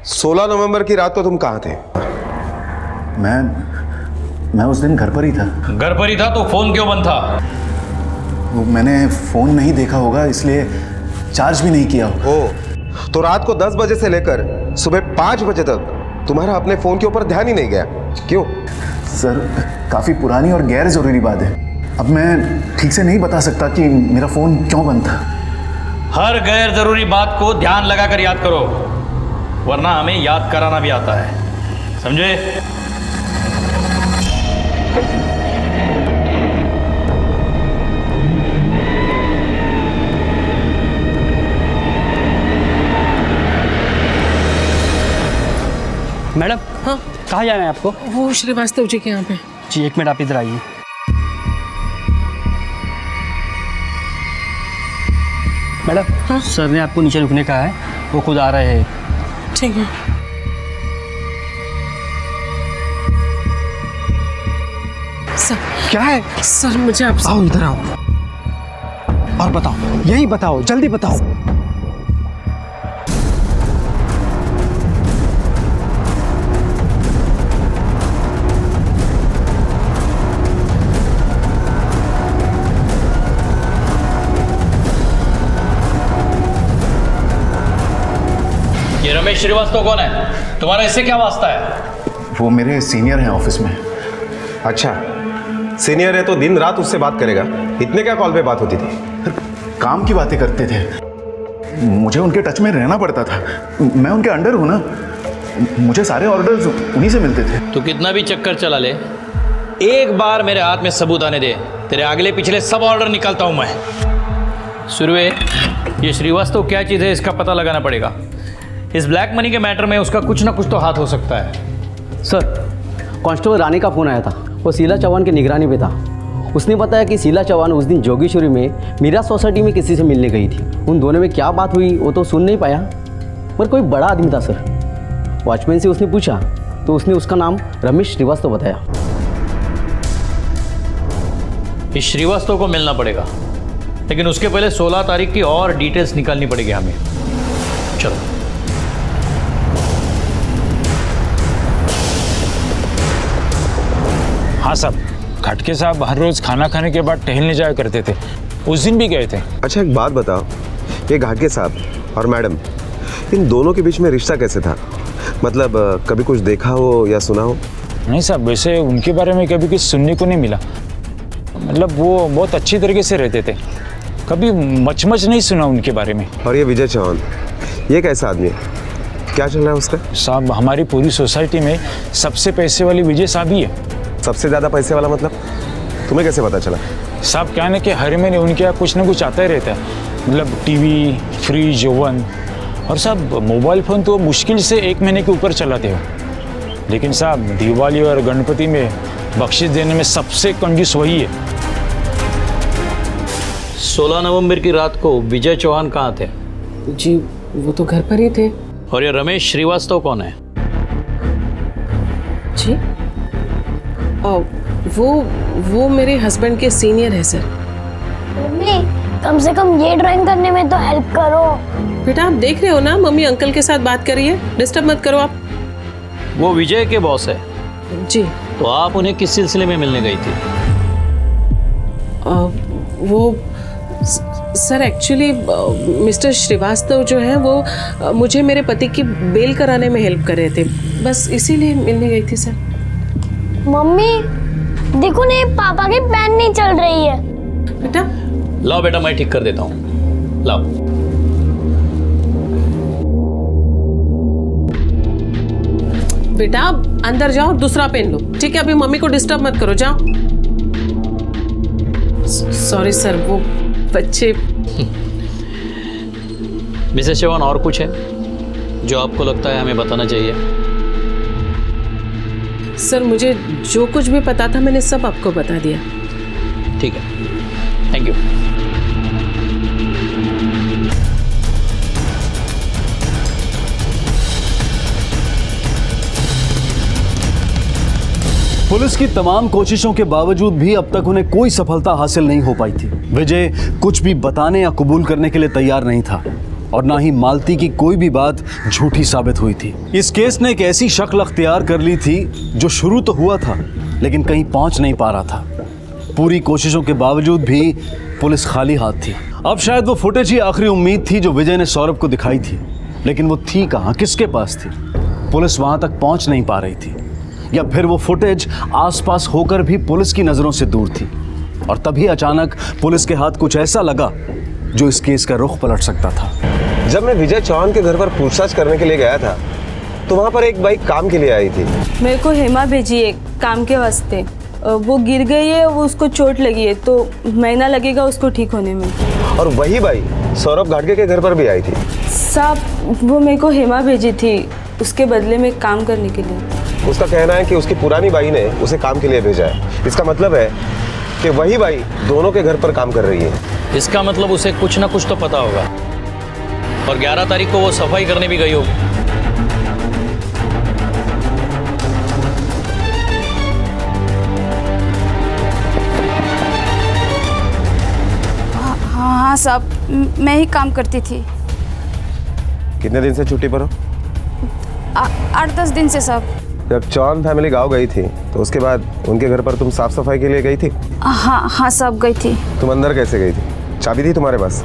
सोलह नवंबर की रात को तुम कहाँ थे? मैं उस दिन घर पर ही था। घर पर ही था तो फोन क्यों बंद था? वो मैंने फ़ोन नहीं देखा होगा इसलिए चार्ज भी नहीं किया। ओह, तो रात को 10 बजे से लेकर सुबह 5 बजे तक तुम्हारा अपने फ़ोन के ऊपर ध्यान ही नहीं गया, क्यों? सर काफ़ी पुरानी और गैर ज़रूरी बात है। अब मैं ठीक से नहीं बता सकता कि मेरा फ़ोन क्यों बंद था। हर गैर जरूरी बात को ध्यान लगाकर याद करो, वरना हमें याद कराना भी आता है, समझे? मैडम, हाँ कहाँ जाना है आपको? वो श्रीवास्तव जी के यहाँ पे। जी 1 मिनट, आप इधर आइए। मैडम, हाँ? सर ने आपको नीचे रुकने का है, वो खुद आ रहे हैं। ठीक है। सर क्या है? सर मुझे आपसे, आओ इधर आओ और बताओ, यही बताओ, जल्दी बताओ। ये रमेश श्रीवास्तव कौन है? तुम्हारा इससे क्या वास्ता है? वो मेरे सीनियर हैं ऑफिस में। अच्छा, सीनियर है तो दिन रात उससे बात करेगा? इतने क्या कॉल पे बात होती थी? काम की बातें करते थे, मुझे उनके टच में रहना पड़ता था। मैं उनके अंडर हूँ ना, मुझे सारे ऑर्डर्स उन्हीं से मिलते थे। तू कितना भी चक्कर चला ले, एक बार मेरे हाथ में सबूत आने दे, तेरे अगले पिछले सब ऑर्डर निकालता हूँ मैं। सुरवे, ये श्रीवास्तव क्या चीज़ है इसका पता लगाना पड़ेगा। इस ब्लैक मनी के मैटर में उसका कुछ ना कुछ तो हाथ हो सकता है। सर, कांस्टेबल रानी का फ़ोन आया था, वो शीला चौहान की निगरानी पे था। उसने बताया कि शीला चौहान उस दिन जोगेश्वरी में मीरा सोसाइटी में किसी से मिलने गई थी। उन दोनों में क्या बात हुई वो तो सुन नहीं पाया, पर कोई बड़ा आदमी था सर। वॉचमैन से उसने पूछा तो उसने उसका नाम रमेश श्रीवास्तव बताया। इस श्रीवास्तव को मिलना पड़ेगा, लेकिन उसके पहले 16 तारीख की और डिटेल्स निकालनी पड़ेगी हमें। चलो। हाँ साहब, खटके साहब हर रोज़ खाना खाने के बाद टहलने जाया करते थे, उस दिन भी गए थे। अच्छा एक बात बताओ, ये घाटगे साहब और मैडम, इन दोनों के बीच में रिश्ता कैसे था? मतलब कभी कुछ देखा हो या सुना हो? नहीं साहब, वैसे उनके बारे में कभी कुछ सुनने को नहीं मिला। मतलब वो बहुत अच्छी तरीके से रहते थे, कभी मच नहीं सुना उनके बारे में। और ये विजय चौहान, ये कैसा आदमी है? क्या चल रहा है उसका? साहब हमारी पूरी सोसाइटी में सबसे पैसे वाली विजय साहब ही है। सबसे ज़्यादा पैसे वाला मतलब? तुम्हें कैसे पता चला? साहब क्या है कि हर महीने उनके यहाँ कुछ ना कुछ आता ही रहता है। मतलब टीवी, फ्रिज, ओवन, और साहब मोबाइल फ़ोन तो मुश्किल से 1 महीने के ऊपर चलाते हो। लेकिन साहब दिवाली और गणपति में बख्शिश देने में सबसे कंजूस वही है। 16 नवंबर की रात को विजय चौहान कहाँ थे? जी वो तो घर पर ही थे। और ये रमेश श्रीवास्तव कौन है? जी वो मेरे हस्बैंड के सीनियर है सर। मम्मी कम से कम ये ड्राइंग करने में तो हेल्प करो। बेटा आप देख रहे हो ना मम्मी अंकल के साथ बात कर रही है, डिस्टर्ब मत करो आप। वो विजय के बॉस है। जी तो आप उन्हें किस सिलसिले में मिलने गई थी? वो सर एक्चुअली मिस्टर श्रीवास्तव जो है वो मुझे मेरे पति की बेल कराने में हेल्प कर रहे थे, बस इसीलिए मिलने गई थी सर। मम्मी देखो ना पापा की पेन नहीं चल रही है। बेटा लाओ बेटा मैं ठीक कर देता हूँ, लाओ। बेटा अंदर जाओ दूसरा पेन लो, ठीक है? अभी मम्मी को डिस्टर्ब मत करो, जाओ। सॉरी सर वो बच्चे। मिसेस चौहान और कुछ है जो आपको लगता है हमें बताना चाहिए? सर मुझे जो कुछ भी पता था मैंने सब आपको बता दिया। ठीक है, थैंक यू। पुलिस की तमाम कोशिशों के बावजूद भी अब तक उन्हें कोई सफलता हासिल नहीं हो पाई थी। विजय कुछ भी बताने या कबूल करने के लिए तैयार नहीं था और ना ही मालती की कोई भी बात झूठी साबित हुई थी। इस केस ने एक ऐसी शक्ल अख्तियार कर ली थी जो शुरू तो हुआ था लेकिन कहीं पहुंच नहीं पा रहा था। पूरी कोशिशों के बावजूद भी पुलिस खाली हाथ थी। अब शायद वो फुटेज ही आखिरी उम्मीद थी जो विजय ने सौरभ को दिखाई थी, लेकिन वो थी कहाँ, किसके पास थी? पुलिस वहां तक पहुंच नहीं पा रही थी, या फिर वो फुटेज आसपास होकर भी पुलिस की नजरों से दूर थी। और तभी अचानक पुलिस के हाथ कुछ ऐसा लगा जो इस केस का रुख पलट सकता था। जब मैं विजय चौहान के घर पर पूछताछ करने के लिए गया था तो वहाँ पर एक बाइक काम के लिए आई थी। मेरे को हेमा भेजी है काम के वास्ते। वो गिर गई है, वो उसको चोट लगी है, तो महीना लगेगा उसको ठीक होने में। और वही बाइक सौरभ घाटगे के घर पर भी आई थी। साहब वो मेरे को हेमा भेजी थी उसके बदले में काम करने के लिए। उसका कहना है कि उसकी पुरानी बाई ने उसे काम के लिए भेजा है। इसका मतलब है कि वही बाई दोनों के घर पर काम कर रही है। इसका मतलब उसे कुछ ना कुछ तो पता होगा और 11 तारीख को वो सफाई करने भी गई होगी। हाँ साहब मैं ही काम करती थी। कितने दिन से छुट्टी पर हो? 8-10 दिन से साहब। जब चौहान फैमिली गाँव गई थी तो उसके बाद उनके घर पर तुम साफ सफाई के लिए गई थी? हाँ साहब गई थी। तुम अंदर कैसे गई थी? चाबी थी तुम्हारे पास?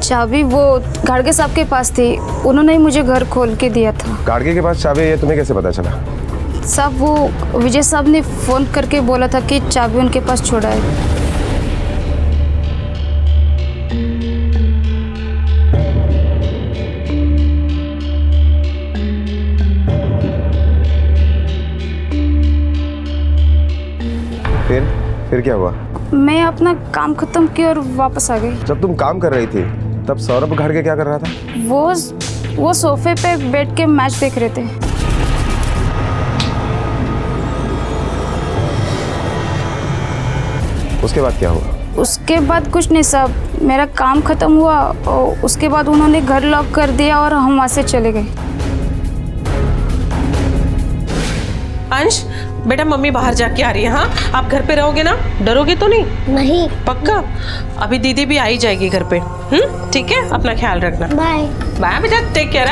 चाबी वो घाटगे साहब के पास थी, उन्होंने ही मुझे घर खोल के दिया था। घाटगे के पास चाबी है, तुम्हें कैसे पता चला? साहब वो विजय साहब ने फ़ोन करके बोला था कि चाबी उनके पास छोड़ा है। फिर क्या हुआ? मैं अपना काम खत्म किया और वापस आ गई। जब तुम काम कर रही थी तब सौरभ घाटगे क्या कर रहा था? वो सोफे पे बैठ के मैच देख रहे थे। उसके बाद क्या हुआ? उसके बाद कुछ नहीं साहब, मेरा काम खत्म हुआ और उसके बाद उन्होंने घर लॉक कर दिया और हम वहाँ से चले गए। अंश बेटा मम्मी बाहर जाके आ रही है। हाँ आप घर पे रहोगे ना, डरोगे तो नहीं? नहीं। पक्का? अभी दीदी भी आई जाएगी घर पे। ठीक है, अपना ख्याल रखना। बाय बाय बेटा, टेक केयर।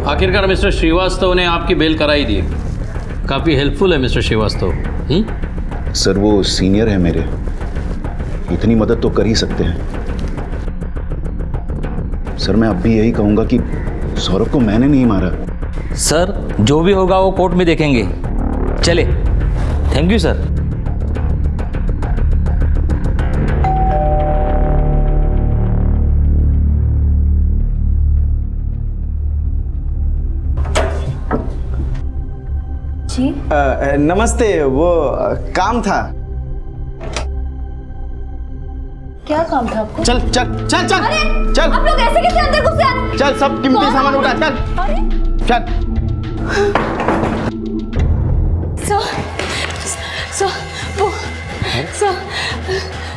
आखिरकार मिस्टर श्रीवास्तव ने आपकी बेल कराई दी। काफ़ी हेल्पफुल है मिस्टर श्रीवास्तव। सर वो सीनियर है मेरे, इतनी मदद तो कर ही सकते हैं। सर मैं अब भी यही कहूँगा कि सौरभ को मैंने नहीं मारा। सर जो भी होगा वो कोर्ट में देखेंगे। चले, थैंक यू सर। जी नमस्ते, वो काम था। क्या काम था आपको? चल चल चल चल चल। आप लोग ऐसे कैसे अंदर घुसे आ? चल सब कीमती सामान उठा, चल चल।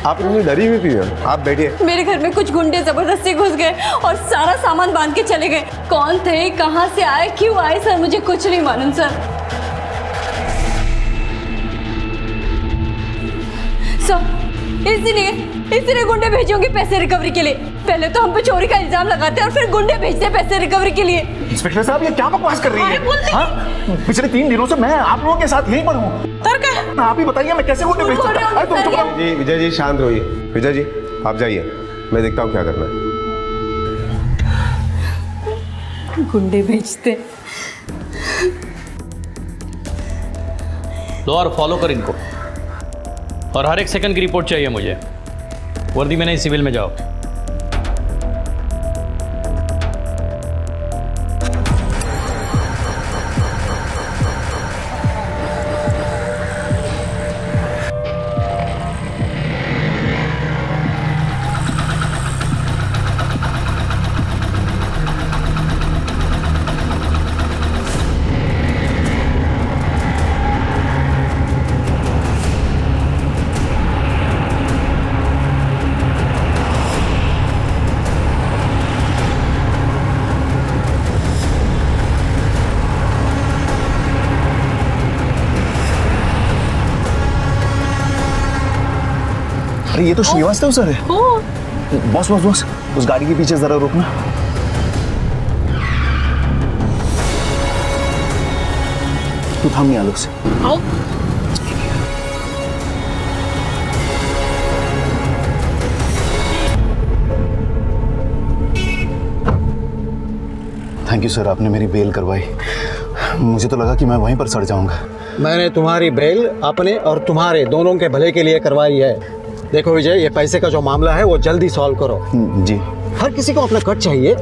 आप इतनी डरी हुई क्यों हैं? आप बैठिए। मेरे घर में कुछ गुंडे जबरदस्ती घुस गए और सारा सामान बांध के चले गए। कौन थे, कहाँ से आए, क्यों आए सर, मुझे कुछ नहीं मालूम सर। इसीलिए गुंडे भेजोगे पैसे रिकवरी के लिए। पहले तो हम पे चोरी का इल्जाम लगाते और फिर गुंडे भेजते पैसे रिकवरी के लिए। इंस्पेक्टर साहब ये क्या बकवास कर रही है? हाँ? पिछले 3 दिनों से मैं आप लोगों के साथ यहीं पर हूँ। आप ही बताइए मैं कैसे गुंडे भेज सकता हूँ? तुम चुप रहो। जी विजय जी शांत रहिए। विजय जी आप जाइए, मैं देखता हूँ क्या करना है। गुंडे भेजते। लो और फॉलो कर इनको, और हर एक सेकंड की रिपोर्ट चाहिए मुझे। वर्दी में नहीं, सिविल में जाओ। अरे ये तो श्रीवास्तव सर है। बॉस बॉस बॉस उस गाड़ी के पीछे जरा रुकना। तू थाम नहीं, आलोक से आओ। थैंक यू सर, आपने मेरी बेल करवाई। मुझे तो लगा कि मैं वहीं पर सड़ जाऊंगा। मैंने तुम्हारी बेल अपने और तुम्हारे दोनों के भले के लिए करवाई है। देखो विजय, ये पैसे का जो मामला है वो जल्दी सॉल्व करो। जी। हर किसी को अपना कट चाहिए,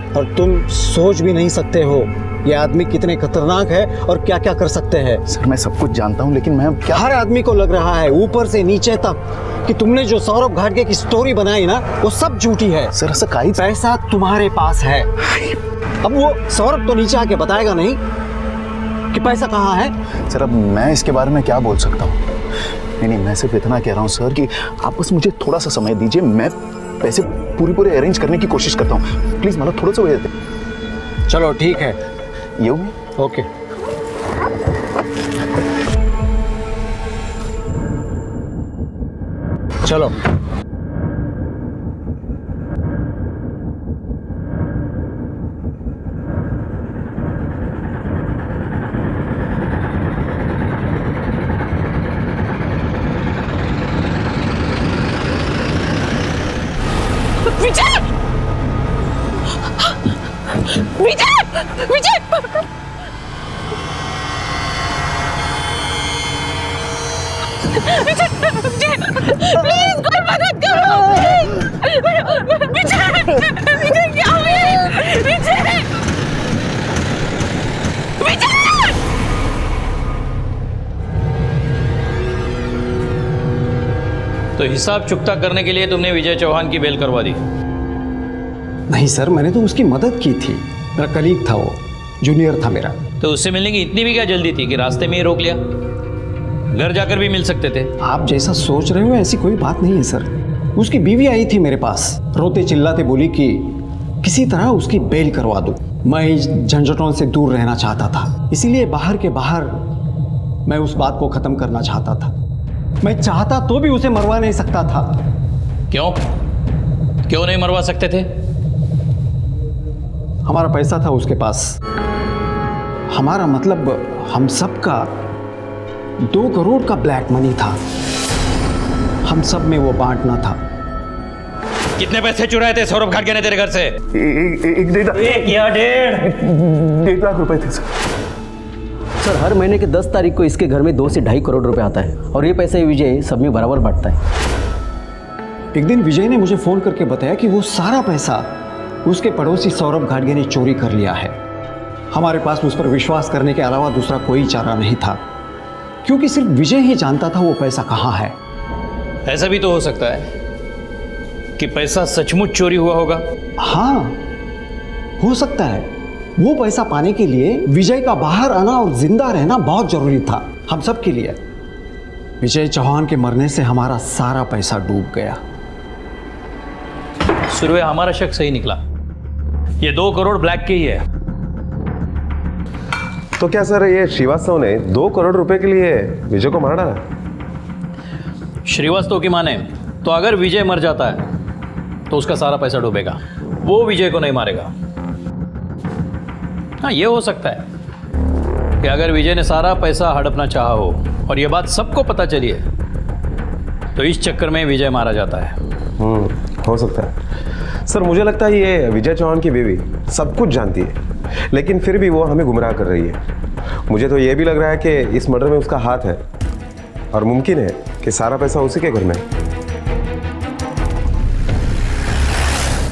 और तुम सोच भी नहीं सकते हो ये आदमी कितने खतरनाक है और क्या क्या कर सकते हैं। सर मैं सब कुछ जानता हूँ, लेकिन मैं क्या... हर आदमी को लग रहा है ऊपर से नीचे तक कि तुमने जो सौरभ घाटगे की स्टोरी बनाई ना वो सब झूठी है। सर ऐसा काई... पैसा तुम्हारे पास है। अब वो सौरभ तो नीचे आके बताएगा नहीं कि पैसा कहाँ है। सर अब मैं इसके बारे में क्या बोल सकता हूँ? नहीं, मैं सिर्फ इतना कह रहा हूँ सर कि आप बस मुझे थोड़ा सा समय दीजिए, मैं पैसे पूरे अरेंज करने की कोशिश करता हूँ। प्लीज मतलब थोड़ा सा वेट दे। चलो ठीक है, यू ओके। चलो विजय! विजय! विजय! प्लीज कोई मदद करो। विजय! विजय क्या हुआ? विजय! विजय! तो हिसाब चुकता करने के लिए तुमने विजय चौहान की बेल करवा दी? नहीं सर, मैंने तो उसकी मदद की थी। मेरा कलीग था, वो जूनियर था मेरा। तो उससे मिलने की इतनी भी क्या जल्दी थी कि रास्ते में ही रोक लिया? घर जाकर भी मिल सकते थे। आप जैसा सोच रहे हो ऐसी कोई बात नहीं है सर। उसकी बीवी आई थी मेरे पास, रोते चिल्लाते बोली कि किसी तरह उसकी बेल करवा दूं। मैं इस झंझटों से दूर रहना चाहता था, इसीलिए बाहर के बाहर मैं उस बात को खत्म करना चाहता था। मैं चाहता तो भी उसे मरवा नहीं सकता था। क्यों? क्यों नहीं मरवा सकते थे? हमारा पैसा था उसके पास। हमारा मतलब हम सबका 2 करोड़ का ब्लैक मनी था। हम सब में वो बांटना था। कितने पैसे चुराए थे सौरभ घाटगे ने तेरे घर से? एक 1.5 लाख रुपए थे सर। हर महीने के 10 तारीख को इसके घर में 2 से 2.5 करोड़ रुपए आता है, और ये पैसे विजय सब में बराबर बांटता है। एक दिन विजय ने मुझे फोन करके बताया कि वो सारा पैसा उसके पड़ोसी सौरभ घाटगे ने चोरी कर लिया है। हमारे पास उस पर विश्वास करने के अलावा दूसरा कोई चारा नहीं था, क्योंकि सिर्फ विजय ही जानता था वो पैसा कहाँ है। ऐसा भी तो हो सकता है कि पैसा सचमुच चोरी हुआ होगा। हाँ, हो सकता है। वो पैसा पाने के लिए विजय का बाहर आना और जिंदा रहना बहुत जरूरी था हम सब के लिए। विजय चौहान के मरने से हमारा सारा पैसा डूब गया। सुरवे, हमारा शक सही निकला। ये 2 करोड़ ब्लैक के ही है। तो क्या सर ये श्रीवास्तव ने 2 करोड़ रुपए के लिए विजय को मार डाला? श्रीवास्तव की माने तो अगर विजय मर जाता है तो उसका सारा पैसा डूबेगा, वो विजय को नहीं मारेगा। हाँ, ये हो सकता है कि अगर विजय ने सारा पैसा हड़पना चाहा हो और ये बात सबको पता चली है तो इस चक्कर में विजय मारा जाता है। हो सकता है सर। मुझे लगता है ये विजय चौहान की बीवी सब कुछ जानती है, लेकिन फिर भी वो हमें गुमराह कर रही है। मुझे तो ये भी लग रहा है कि इस मर्डर में उसका हाथ है और मुमकिन है कि सारा पैसा उसी के घर में है।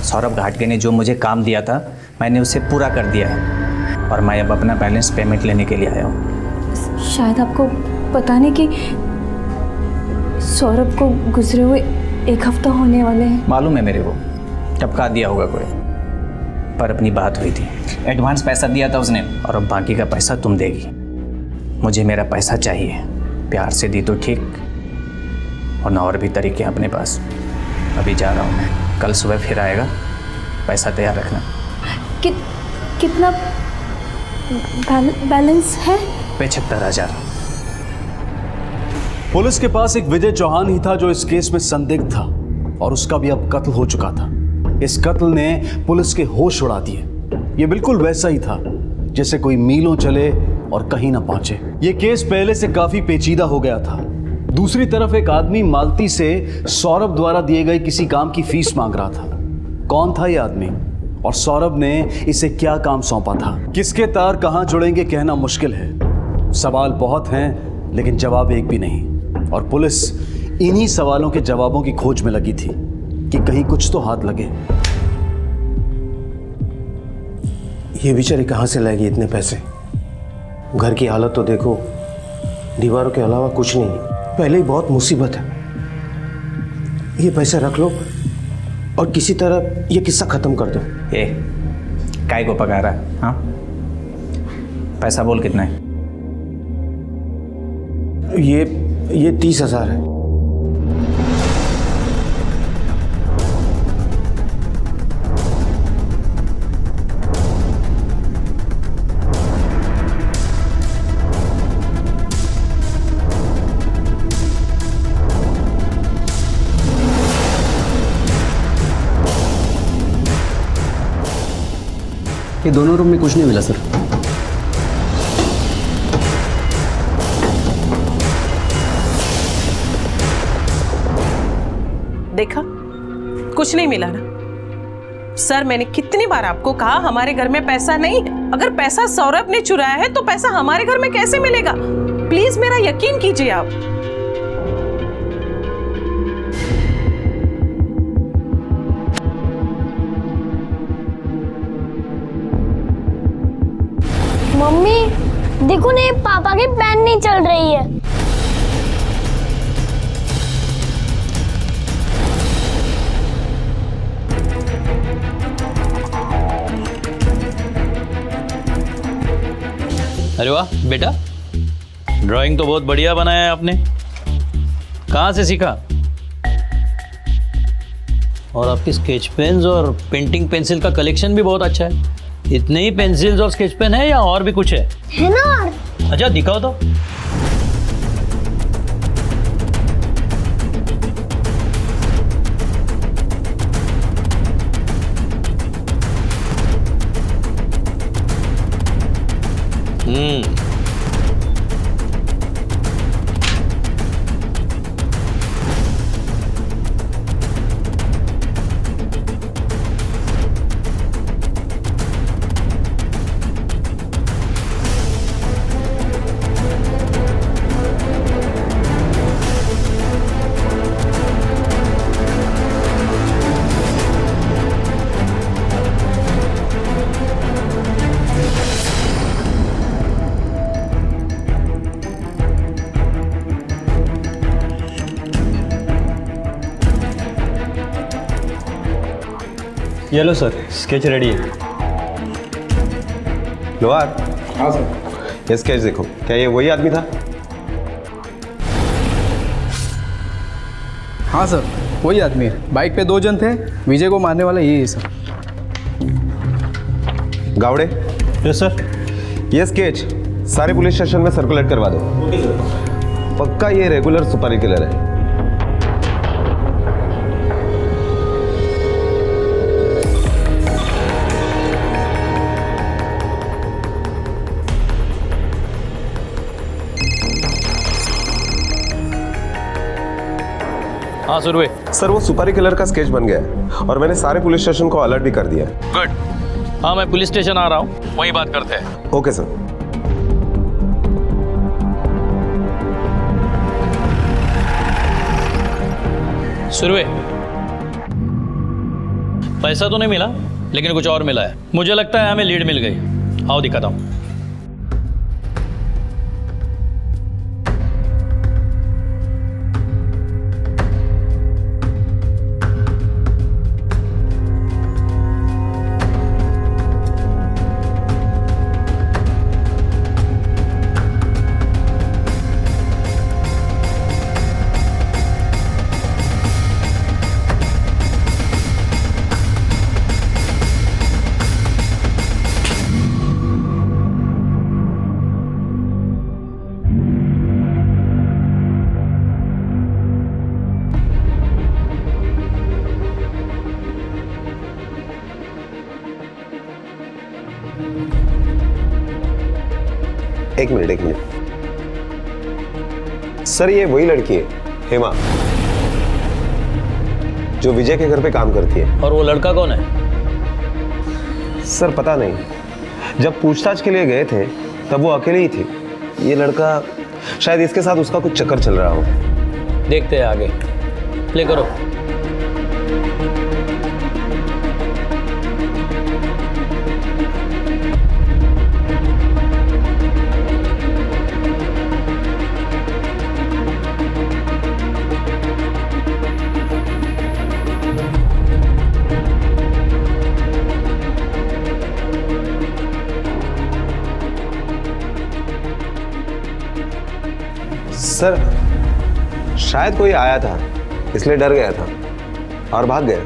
सौरभ घाटगे ने जो मुझे काम दिया था मैंने उसे पूरा कर दिया है और मैं अब अपना बैलेंस पेमेंट लेने के लिए आया हूँ। शायद आपको पता नहीं कि सौरभ को गुजरे हुए 1 हफ्ता होने वाले हैं। मालूम है मेरे को, टपका दिया होगा कोई, पर अपनी बात हुई थी। एडवांस पैसा दिया था उसने और अब बाकी का पैसा तुम देगी। मुझे मेरा पैसा चाहिए, प्यार से दी तो ठीक, वरना और भी तरीके हैं अपने पास। अभी जा रहा हूँ मैं, कल सुबह फिर आएगा, पैसा तैयार रखना। कितना बैलेंस है? 75,000। पुलिस के पास एक विजय चौहान ही था जो इस केस में संदिग्ध था और उसका भी अब कत्ल हो चुका था। इस कत्ल ने पुलिस के होश उड़ा दिए। ये बिल्कुल वैसा ही था जैसे कोई मीलों चले और कहीं ना पहुंचे। ये केस पहले से काफी पेचीदा हो गया था। दूसरी तरफ एक आदमी मालती से सौरभ द्वारा दिए गए किसी काम की फीस मांग रहा था। कौन था ये आदमी और सौरभ ने इसे क्या काम सौंपा था? किसके तार कहां जुड़ेंगे कहना मुश्किल है। सवाल बहुत हैं लेकिन जवाब एक भी नहीं, और पुलिस इन्हीं सवालों के जवाबों की खोज में लगी थी कि कहीं कुछ तो हाथ लगे। ये बेचारी कहाँ से लाएगी इतने पैसे? घर की हालत तो देखो, दीवारों के अलावा कुछ नहीं है। पहले ही बहुत मुसीबत है। ये पैसे रख लो और किसी तरह ये किस्सा खत्म कर दो। काय को पका रहा है? हाँ, पैसा बोल कितना है? ये 30,000 है। ये दोनों रूम में कुछ नहीं मिला सर। देखा, कुछ नहीं मिला ना। सर, मैंने कितनी बार आपको कहा हमारे घर में पैसा नहीं है। अगर पैसा सौरभ ने चुराया है तो पैसा हमारे घर में कैसे मिलेगा? प्लीज मेरा यकीन कीजिए आप। मम्मी देखो ना, ये पापा की पेन नहीं चल रही है। अरे वाह बेटा, ड्राइंग तो बहुत बढ़िया बनाया है आपने। कहाँ से सीखा? और आपकी स्केच पेन्स और पेंटिंग पेंसिल का कलेक्शन भी बहुत अच्छा है। इतने ही पेंसिल्स और स्केच पेन है या और भी कुछ है ना और? अच्छा दिखाओ तो। ये लो सर, स्केच रेडी है। लोहार। हाँ सर। ये स्केच देखो, क्या ये वही आदमी था? हाँ सर, वही आदमी है। बाइक पे 2 जन थे, विजय को मारने वाला यही है सर। गावड़े। Yes sir. ये स्केच सारे पुलिस स्टेशन में सर्कुलेट करवा दो। Okay sir. पक्का ये रेगुलर सुपारी किलर है। हाँ सुरवे। सर वो सुपारी किलर का स्केच बन गया है और मैंने सारे पुलिस स्टेशन को अलर्ट भी कर दिया है। गुड। हाँ मैं पुलिस स्टेशन आ रहा हूँ, वहीं बात करते हैं। Okay sir. सुरवे, पैसा तो नहीं मिला लेकिन कुछ और मिला है। मुझे लगता है हमें लीड मिल गई। आओ दिखाता हूँ। एक मिनट। सर ये वही लड़की है, हेमा, जो विजय के घर पे काम करती है। और वो लड़का कौन है? सर पता नहीं, जब पूछताछ के लिए गए थे तब वो अकेले ही थी। ये लड़का शायद इसके साथ उसका कुछ चक्कर चल रहा हो। देखते हैं आगे। प्ले करो। सर शायद कोई आया था इसलिए डर गया था और भाग गया।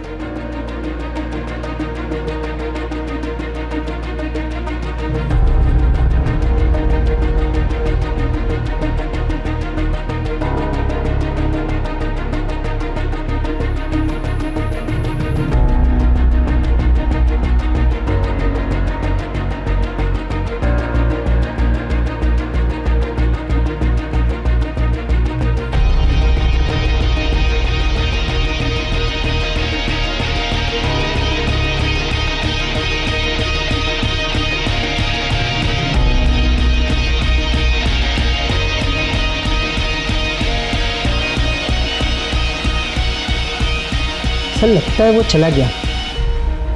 सर लगता है वो चला गया,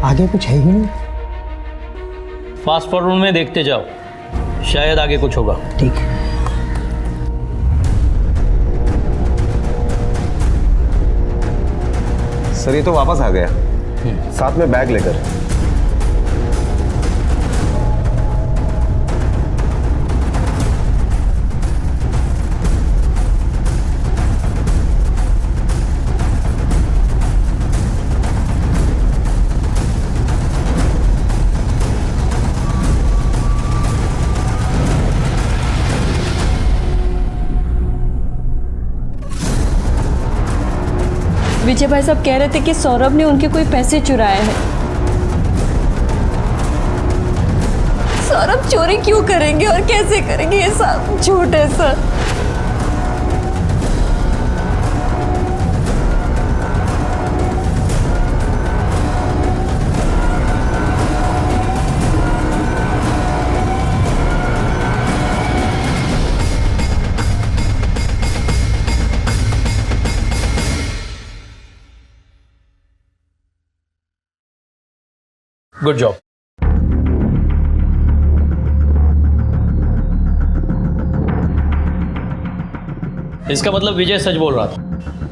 आगे कुछ है ही नहीं। फास्ट फॉरवर्ड में देखते जाओ, शायद आगे कुछ होगा। ठीक है। सर ये तो वापस आ गया, साथ में बैग लेकर। विजय भाई साहब कह रहे थे कि सौरभ ने उनके कोई पैसे चुराए हैं। सौरभ चोरी क्यों करेंगे और कैसे करेंगे? ये सब झूठ है सर। Good job. इसका मतलब विजय सच बोल रहा था।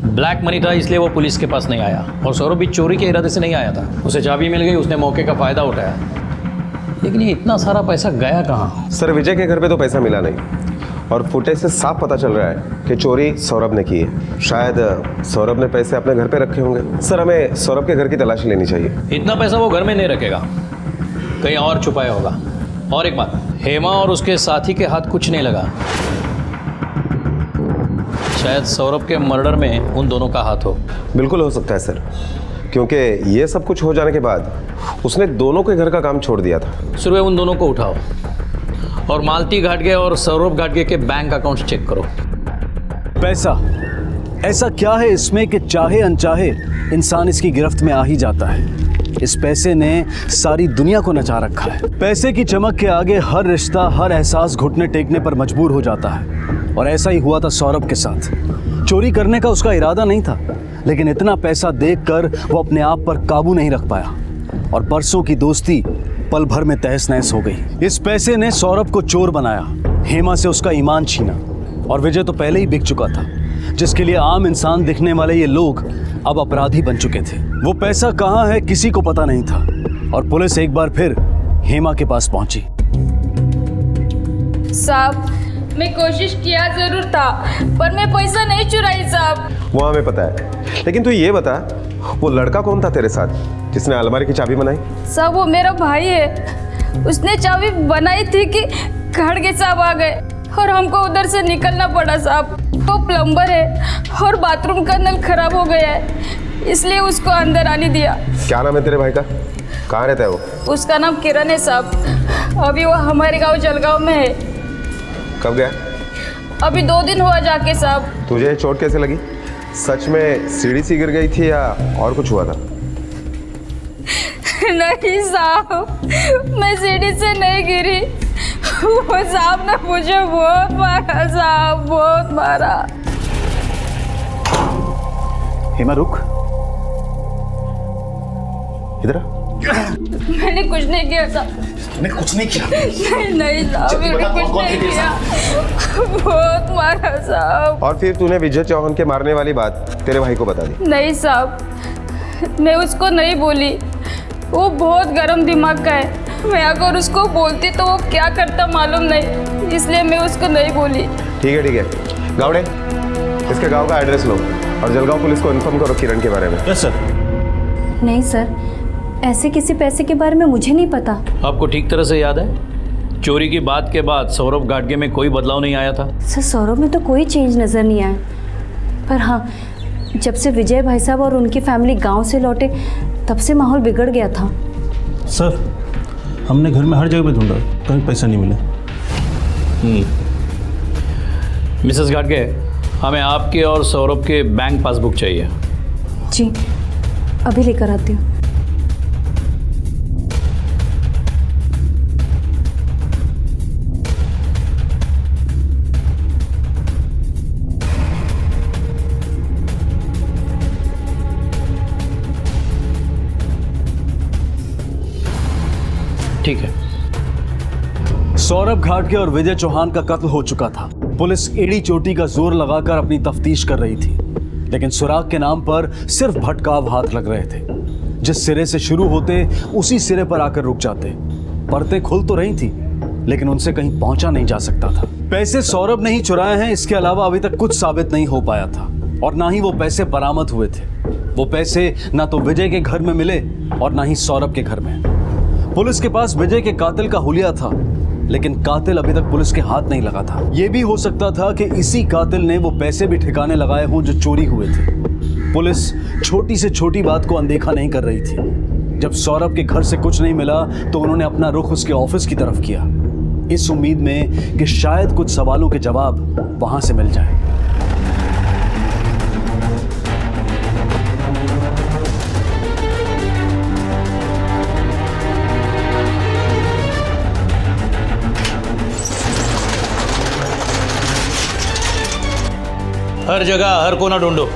ब्लैक मनी था इसलिए वो पुलिस के पास नहीं आया, और सौरभ भी चोरी के इरादे से नहीं आया था। उसे चाबी मिल गई, उसने मौके का फ़ायदा उठाया। लेकिन ये इतना सारा पैसा गया कहाँ? सर विजय के घर पे तो पैसा मिला नहीं, और फुटेज से साफ पता चल रहा है कि चोरी सौरभ ने की है। शायद सौरभ ने पैसे अपने घर पे रखे होंगे। सर हमें सौरभ के घर की तलाशी लेनी चाहिए। इतना पैसा वो घर में नहीं रखेगा, कहीं और छुपाया होगा। और एक बात, हेमा और उसके साथी के हाथ कुछ नहीं लगा। शायद सौरभ के मर्डर में उन दोनों का हाथ हो। बिल्कुल हो सकता है सर, क्योंकि ये सब कुछ हो जाने के बाद उसने दोनों के घर का काम छोड़ दिया था। सुबह उन दोनों को उठाओ और मालती घाटगे और सौरभ घाटगे के बैंक अकाउंट्स चेक करो। पैसा, ऐसा क्या है इसमें कि चाहे अनचाहे इंसान इसकी गिरफ्त में आ ही जाता है। इस पैसे ने सारी दुनिया को नचा रखा है। पैसे की चमक के आगे हर रिश्ता, हर एहसास घुटने टेकने पर मजबूर हो जाता है, और ऐसा ही हुआ था सौरभ के साथ। चोरी करने का उसका इरादा नहीं था, लेकिन इतना पैसा देखकर वो अपने आप पर काबू नहीं रख पाया, और बरसों की दोस्ती पल भर में तहस नहस हो गई। इस पैसे ने सौरभ को चोर बनाया, हेमा से उसका ईमान छीना, और विजय तो पहले ही बिक चुका था, जिसके लिए आम इंसान दिखने वाले ये लोग अब अपराधी बन चुके थे। वो पैसा कहाँ है किसी को पता नहीं था, और पुलिस एक बार फिर हेमा के पास पहुंची। साहब, मैं कोशिश किया जरूर था, पर मैं पैसा नहीं चुराई साहब। वो हमें पता है, लेकिन तू ये बता, वो लड़का कौन था तेरे साथ जिसने अलमारी की चाबी बनाई? साहब वो मेरा भाई है, उसने चाबी बनाई थी कि घाटगे साहब आ गए और हमको उधर से निकलना पड़ा साहब। वो प्लम्बर है और बाथरूम का नल खराब हो गया है, इसलिए उसको अंदर आने दिया। क्या नाम है तेरे भाई का? कहाँ रहता है वो? उसका नाम किरण है साहब। अभी वो हमारे गांव जलगांव में है। कब गया? अभी 2 दिन हुआ जाके साहब। तुझे ये चोट कैसे लगी? सच में सीढ़ी से गिर गई थी या और कुछ हुआ था? नहीं साहब, मैं सीढ़ी से नहीं गिरी। वो साहब ने मुझे बहुत मारा साहब, बहुत मारा। हेमा रुक, इधर। मैंने कुछ नहीं किया साहब। मैं कुछ नहीं किया। नहीं साहब, मैंने कुछ नहीं किया। बहुत मारा साहब। और फिर तूने विजय चौहान के मारने वाली बात तेरे भाई को बता दी? नहीं साहब, मैं उसको नहीं बोली। वो बहुत गर्म दिमाग का है, मैं अगर उसको बोलती तो वो क्या करता मालूम नहीं, इसलिए मैं उसको नहीं बोली। ठीक है गावड़े, इसके गांव का एड्रेस लो और जलगांव पुलिस को इन्फॉर्म करो किरण के बारे में। Yes sir. नहीं सर, ऐसे किसी पैसे के बारे में मुझे नहीं पता। आपको ठीक तरह से याद है, चोरी की बात के बाद सौरभ घाटगे में कोई बदलाव नहीं आया था? सर सौरभ में तो कोई चेंज नज़र नहीं आया, पर हाँ, जब से विजय भाई साहब और उनकी फैमिली गांव से लौटे तब से माहौल बिगड़ गया था। सर हमने घर में हर जगह पे ढूंढा, कहीं पैसा नहीं मिला। मिसेस घाटगे, हमें आपके और सौरभ के बैंक पासबुक चाहिए। जी, अभी लेकर आती हूँ। ठीक है। सौरभ घाटगे और विजय चौहान का कत्ल हो चुका था। पुलिस एड़ी चोटी का जोर लगाकर अपनी तफ्तीश कर रही थी, लेकिन सुराग के नाम पर सिर्फ भटकाव हाथ लग रहे थे। जिस सिरे से शुरू होते उसी सिरे पर आकर रुक जाते। परतें खुल तो रही थी, लेकिन उनसे कहीं पहुंचा नहीं जा सकता था। पैसे सौरभ ने ही चुराए हैं, इसके अलावा अभी तक कुछ साबित नहीं हो पाया था, और ना ही वो पैसे बरामद हुए थे। वो पैसे ना तो विजय के घर में मिले और ना ही सौरभ के घर में। पुलिस के पास विजय के कातिल का हुलिया था, लेकिन कातिल अभी तक पुलिस के हाथ नहीं लगा था। यह भी हो सकता था कि इसी कातिल ने वो पैसे भी ठिकाने लगाए हों जो चोरी हुए थे। पुलिस छोटी से छोटी बात को अनदेखा नहीं कर रही थी। जब सौरभ के घर से कुछ नहीं मिला तो उन्होंने अपना रुख उसके ऑफिस की तरफ किया, इस उम्मीद में कि शायद कुछ सवालों के जवाब वहां से मिल जाए। हर जगह हर कोना ढूंढो।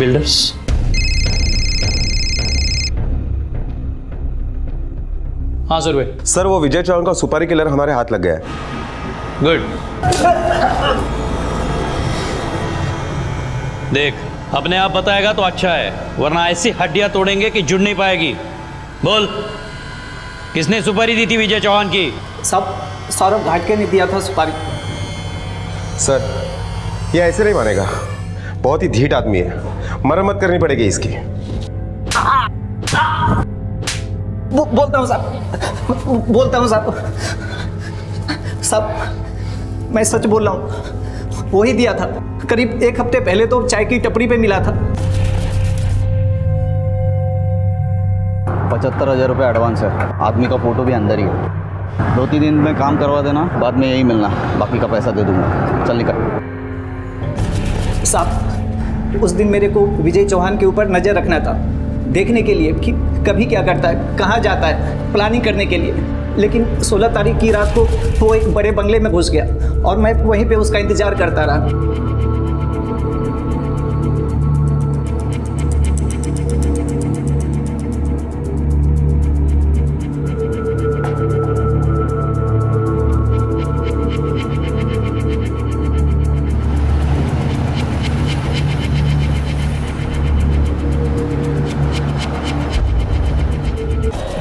बिल्डर्स। हाँ सर भाई। सर वो विजय चौहान का सुपारी किलर हमारे हाथ लग गया है। गुड। देख अपने आप बताएगा तो अच्छा है, वरना ऐसी हड्डियां तोड़ेंगे कि जुड़ नहीं पाएगी। बोल, किसने सुपारी दी थी विजय चौहान की? सब सौरभ घाटके ने दिया था सुपारी। सर ये ऐसे नहीं मानेगा, बहुत ही ढीठ आदमी है, मरम्मत करनी पड़ेगी इसकी। बोलता हूँ साहब, मैं सच बोल रहा हूँ, वही दिया था। करीब 1 हफ्ते पहले तो चाय की टपरी पे मिला था। 75,000 रुपये एडवांस है, आदमी का फोटो भी अंदर ही है। 2-3 दिन में काम करवा देना, बाद में यही मिलना, बाकी का पैसा दे दूंगा। चल निकल। साहब उस दिन मेरे को विजय चौहान के ऊपर नज़र रखना था, देखने के लिए कि कभी क्या करता है, कहाँ जाता है, प्लानिंग करने के लिए। लेकिन 16 तारीख की रात को वो एक बड़े बंगले में घुस गया और मैं वहीं पे उसका इंतज़ार करता रहा।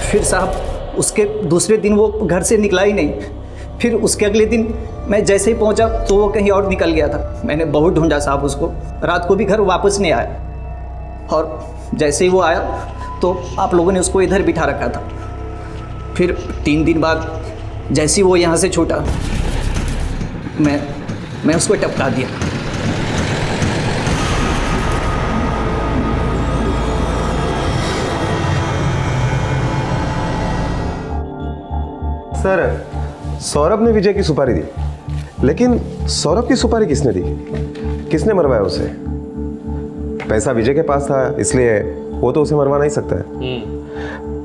फिर साहब उसके दूसरे दिन वो घर से निकला ही नहीं। फिर उसके अगले दिन मैं जैसे ही पहुंचा तो वो कहीं और निकल गया था। मैंने बहुत ढूंढा साहब उसको, रात को भी घर वापस नहीं आया। और जैसे ही वो आया तो आप लोगों ने उसको इधर बिठा रखा था। फिर 3 दिन बाद जैसे ही वो यहाँ से छूटा, मैं उसको टपका दिया। सर सौरभ ने विजय की सुपारी दी, लेकिन सौरभ की सुपारी किसने दी? किसने मरवाया उसे? पैसा विजय के पास था, इसलिए वो तो उसे मरवा नहीं सकता है।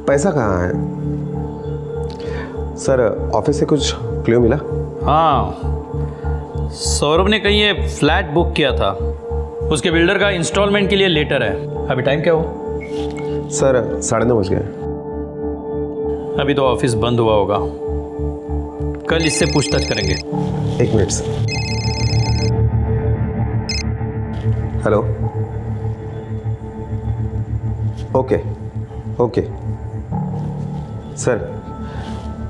पैसा कहाँ है? सर ऑफिस से कुछ क्लू मिला? हाँ, सौरभ ने कहीं ये फ्लैट बुक किया था, उसके बिल्डर का इंस्टॉलमेंट के लिए लेटर है। अभी टाइम क्या हो? सर 9:30 बज गए। अभी तो ऑफिस बंद हुआ होगा, कल इससे पूछताछ करेंगे। 1 minute sir. Hello, okay sir,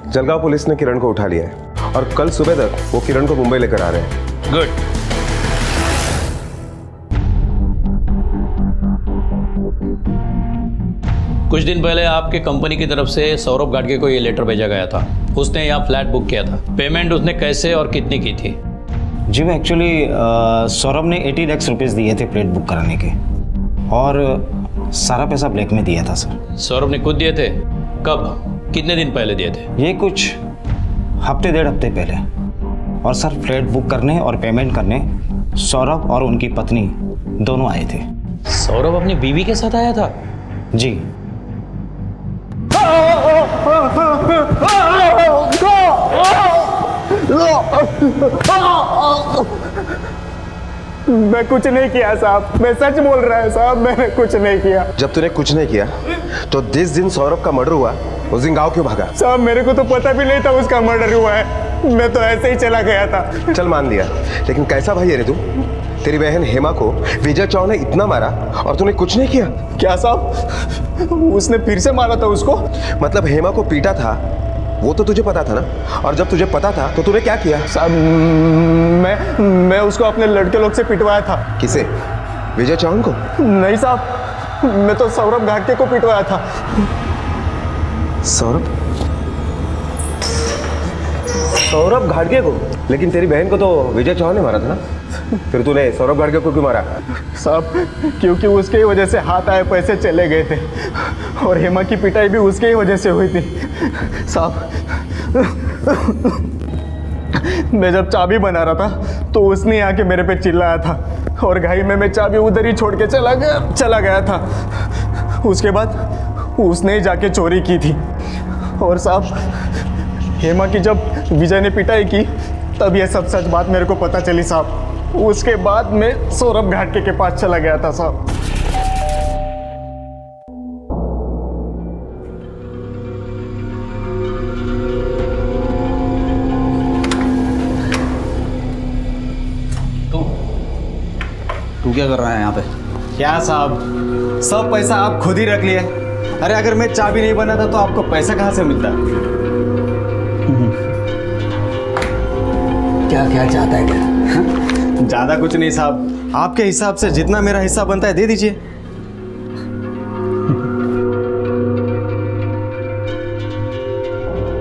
Jalgaon police ने किरण को उठा लिया है और कल सुबह तक वो किरण को मुंबई लेकर आ रहे हैं। गुड। कुछ दिन पहले आपके कंपनी की तरफ से सौरभ घाटके को ये लेटर भेजा गया था, उसने यहाँ फ्लैट बुक किया था। पेमेंट उसने कैसे और कितनी की थी? जी मैं एक्चुअली सौरभ ने 80 लाख रुपीज़ दिए थे फ्लैट बुक कराने के, और सारा पैसा ब्लैक में दिया था सर। सौरभ ने खुद दिए थे? कब, कितने दिन पहले दिए थे? ये कुछ हफ्ते 1.5 हफ्ते पहले। और सर फ्लैट बुक करने और पेमेंट करने सौरभ और उनकी पत्नी दोनों आए थे। सौरभ अपनी बीवी के साथ आया था? जी। मैं कुछ नहीं किया साहब, मैं सच बोल रहा है साहब, मैंने कुछ नहीं किया। जब तूने कुछ नहीं किया तो जिस दिन सौरभ का मर्डर हुआ उस दिन गांव क्यों भागा? साहब मेरे को तो पता भी नहीं था उसका मर्डर हुआ है, मैं तो ऐसे ही चला गया था। चल मान लिया, लेकिन कैसा भाई है रे तू? तेरी बहन हेमा को विजय चौहान ने इतना मारा और तूने कुछ नहीं किया? क्या साहब, उसने फिर से मारा था उसको? मतलब हेमा को पीटा था वो तो तुझे पता था ना, और जब तुझे पता था तो तूने क्या किया? साहब मैं उसको अपने लड़के लोग से पिटवाया था। किसे? विजय चौहान को? नहीं साहब, मैं तो सौरभ घाटके को पिटवाया था। सौरभ घाटके को? लेकिन तेरी बहन को तो विजय चौहान ने मारा था ना, फिर तूने सौरभ घाटके को क्यों मारा? साहब क्योंकि उसके ही वजह से हाथ आए पैसे चले गए थे, और हेमा की पिटाई भी उसके ही वजह से हुई थी। साहब मैं जब चाबी बना रहा था तो उसने आके मेरे पे चिल्लाया था, और घाई में मैं चाबी उधर ही छोड़ के चला गया था। उसके बाद उसने जाके चोरी की थी। और साहब हेमा की जब विजय ने पिटाई की तब ये सब सच बात मेरे को पता चली साहब। उसके बाद मैं सौरभ घाटके के पास चला गया था साहब। क्या कर रहा है यहाँ पे? क्या साहब, सब पैसा आप खुद ही रख लिए। अरे अगर मैं चाबी नहीं बनाता तो आपको पैसा कहाँ से मिलता? क्या क्या चाहता है क्या? ज्यादा कुछ नहीं साहब, आपके हिसाब से जितना मेरा हिस्सा बनता है दे दीजिए।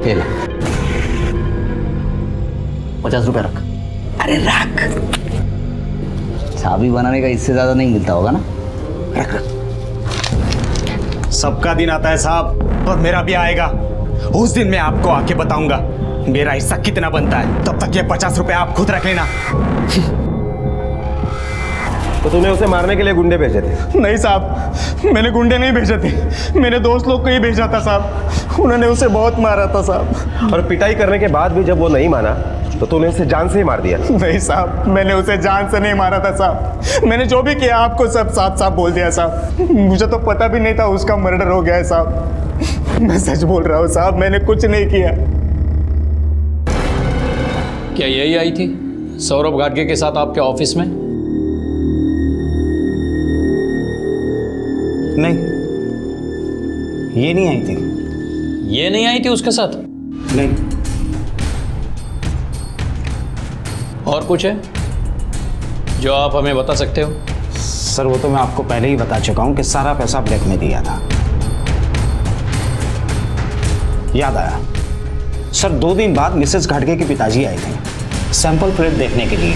ये ले, 50 रुपए रख। अरे रख, चाबी बनाने का इससे ज्यादा नहीं मिलता होगा ना? रख रख। सबका दिन आता है साहब, और मेरा भी आएगा। उस दिन मैं आपको आके बताऊंगा मेरा हिस्सा कितना बनता है। तब तक ये 50 रुपए आप खुद रख लेना। तो तूने उसे मारने के लिए गुंडे भेजे थे? नहीं साहब, मैंने गुंडे नहीं भेजे थे, मेरे दोस्त लोग को ही भेजा था साहब। उन्होंने उसे बहुत मारा था साहब। और पिटाई करने के बाद भी जब वो नहीं माना तो तूने उसे जान से ही मार दिया? नहीं साहब, मैंने उसे जान से नहीं मारा था साहब। मैंने जो भी किया आपको सब साफ साफ बोल दिया साहब। मुझे तो पता भी नहीं था उसका मर्डर हो गया है साहब। मैं सच बोल रहा हूँ साहब, मैंने कुछ नहीं किया। क्या यही आई थी सौरभ घाटगे के साथ आपके ऑफिस में? नहीं, ये नहीं आई थी। ये नहीं आई थी उसके साथ? नहीं। और कुछ है जो आप हमें बता सकते हो? सर वो तो मैं आपको पहले ही बता चुका हूँ कि सारा पैसा ब्लैक में दिया था। याद आया सर, 2 दिन बाद मिसेस घाटगे के पिताजी आए थे सैंपल प्लेट देखने के लिए।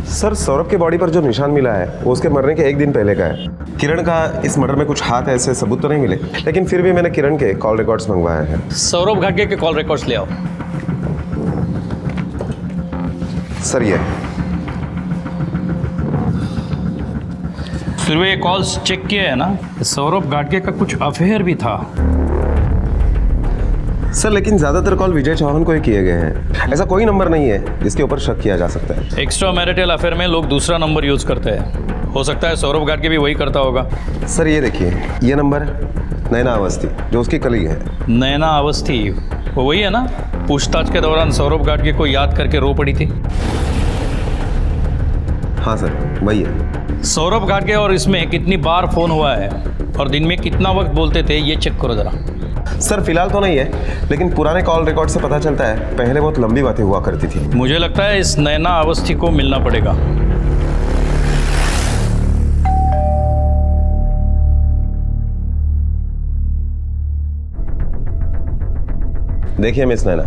सर सौरभ के बॉडी पर जो निशान मिला है वो उसके मरने के 1 दिन पहले का है। किरण का इस मर्डर में कुछ हाथ ऐसे सबूत तो नहीं मिले, लेकिन फिर भी मैंने किरण के कॉल रिकॉर्ड्स मंगवाए हैं। सौरभ घाटगे के कॉल रिकॉर्ड्स ले आओ। सर ये फिर ये कॉल्स चेक किए है ना? सौरभ घाटगे का कुछ अफेयर भी था। सर लेकिन ज्यादातर कॉल विजय चौहान को ही किए गए हैं। ऐसा कोई नंबर नहीं है जिसके ऊपर शक किया जा सकता है। एक्स्ट्रा मैरिटल अफेयर में लोग दूसरा नंबर यूज करते हैं, हो सकता है सौरभ घाटगे भी वही करता होगा। सर ये देखिए, ये नंबर नैना अवस्थी जो उसकी कलीग है। नैना अवस्थी वो वही है ना? पूछताछ के दौरान सौरभ घाटगे को याद करके रो पड़ी थी। हाँ सर वही है। सौरभ घाटगे और इसमें कितनी बार फोन हुआ है और दिन में कितना वक्त बोलते थे ये चेक करो जरा। सर फिलहाल तो नहीं है, लेकिन पुराने कॉल रिकॉर्ड से पता चलता है पहले बहुत लंबी बातें हुआ करती थी। मुझे लगता है इस नैना अवस्थी को मिलना पड़ेगा। देखिए मिस नैना,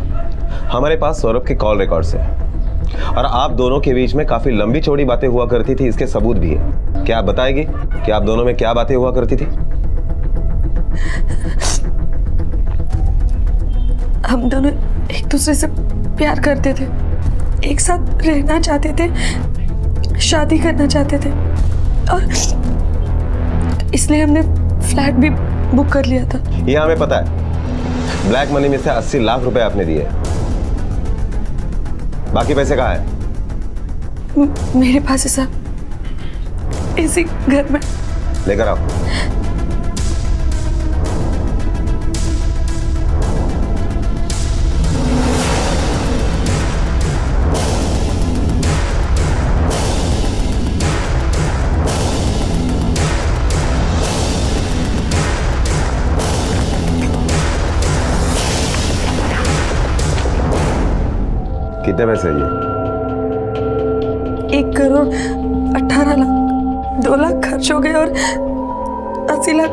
हमारे पास सौरभ के कॉल रिकॉर्ड्स है और आप दोनों के बीच में काफी लंबी चौड़ी बातें हुआ करती थी, इसके सबूत भी है। क्या आप बताएगी कि आप दोनों में क्या बातें हुआ करती थी? हम दोनों एक दूसरे से प्यार करते थे, एक साथ रहना चाहते थे, शादी करना चाहते थे और इसलिए हमने फ्लैट भी बुक कर लिया था। ये हमें पता है। ब्लैक मनी में से 80 लाख रुपए आपने दिए, बाकी पैसे कहाँ है? मेरे पास है साहब, इसी घर में। लेकर आओ। कितने पैसे ये? 1,18,00,000, 2 लाख खर्च हो गए और 80 लाख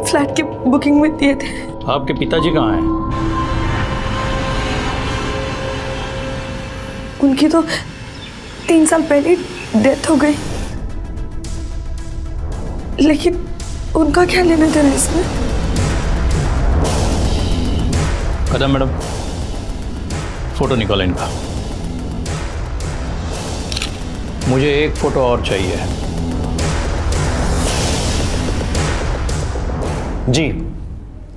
फ्लैट की बुकिंग में दिए थे। आपके पिताजी कहाँ हैं? उनकी तो 3 साल पहले डेथ हो गई, लेकिन उनका क्या लेना देना इसमें? कदम मैडम, फोटो निकालो इनका। मुझे एक फोटो और चाहिए। जी,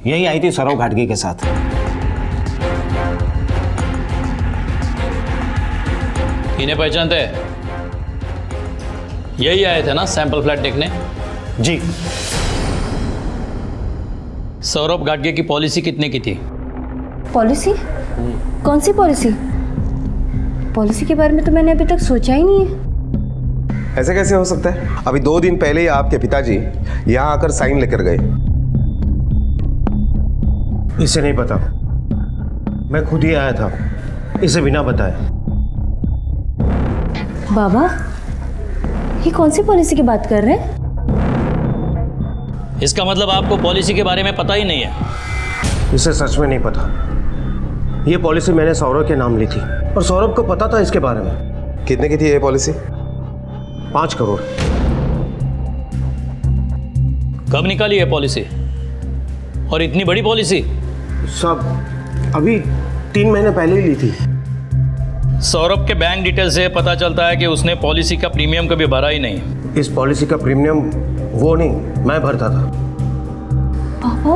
यही आई थी सौरभ घाटगे के साथ। इन्हें पहचानते हैं? यही आए थे ना सैंपल फ्लैट देखने? जी। सौरभ घाटगे की पॉलिसी कितने की थी? पॉलिसी? कौन सी पॉलिसी? पॉलिसी के बारे में तो मैंने अभी तक सोचा ही नहीं है। ऐसे कैसे हो सकता है? अभी 2 दिन पहले ही आपके पिताजी यहाँ आकर साइन लेकर गए। इसे नहीं पता, मैं खुद ही आया था, इसे बिना बताए। बाबा, ये कौन सी पॉलिसी की बात कर रहे हैं? इसका मतलब आपको पॉलिसी के बारे में पता ही नहीं है। इसे सच में नहीं पता। ये पॉलिसी मैंने सौरभ के नाम ली थी और सौरभ को पता था इसके बारे में। कितने की थी ये पॉलिसी? 5 करोड़। कब निकाली है पॉलिसी? और इतनी बड़ी पॉलिसी? सब अभी 3 महीने पहले ही ली थी। सौरभ के बैंक डिटेल से पता चलता है कि उसने पॉलिसी का प्रीमियम कभी भरा ही नहीं। इस पॉलिसी का प्रीमियम वो नहीं, मैं भरता था। पापा?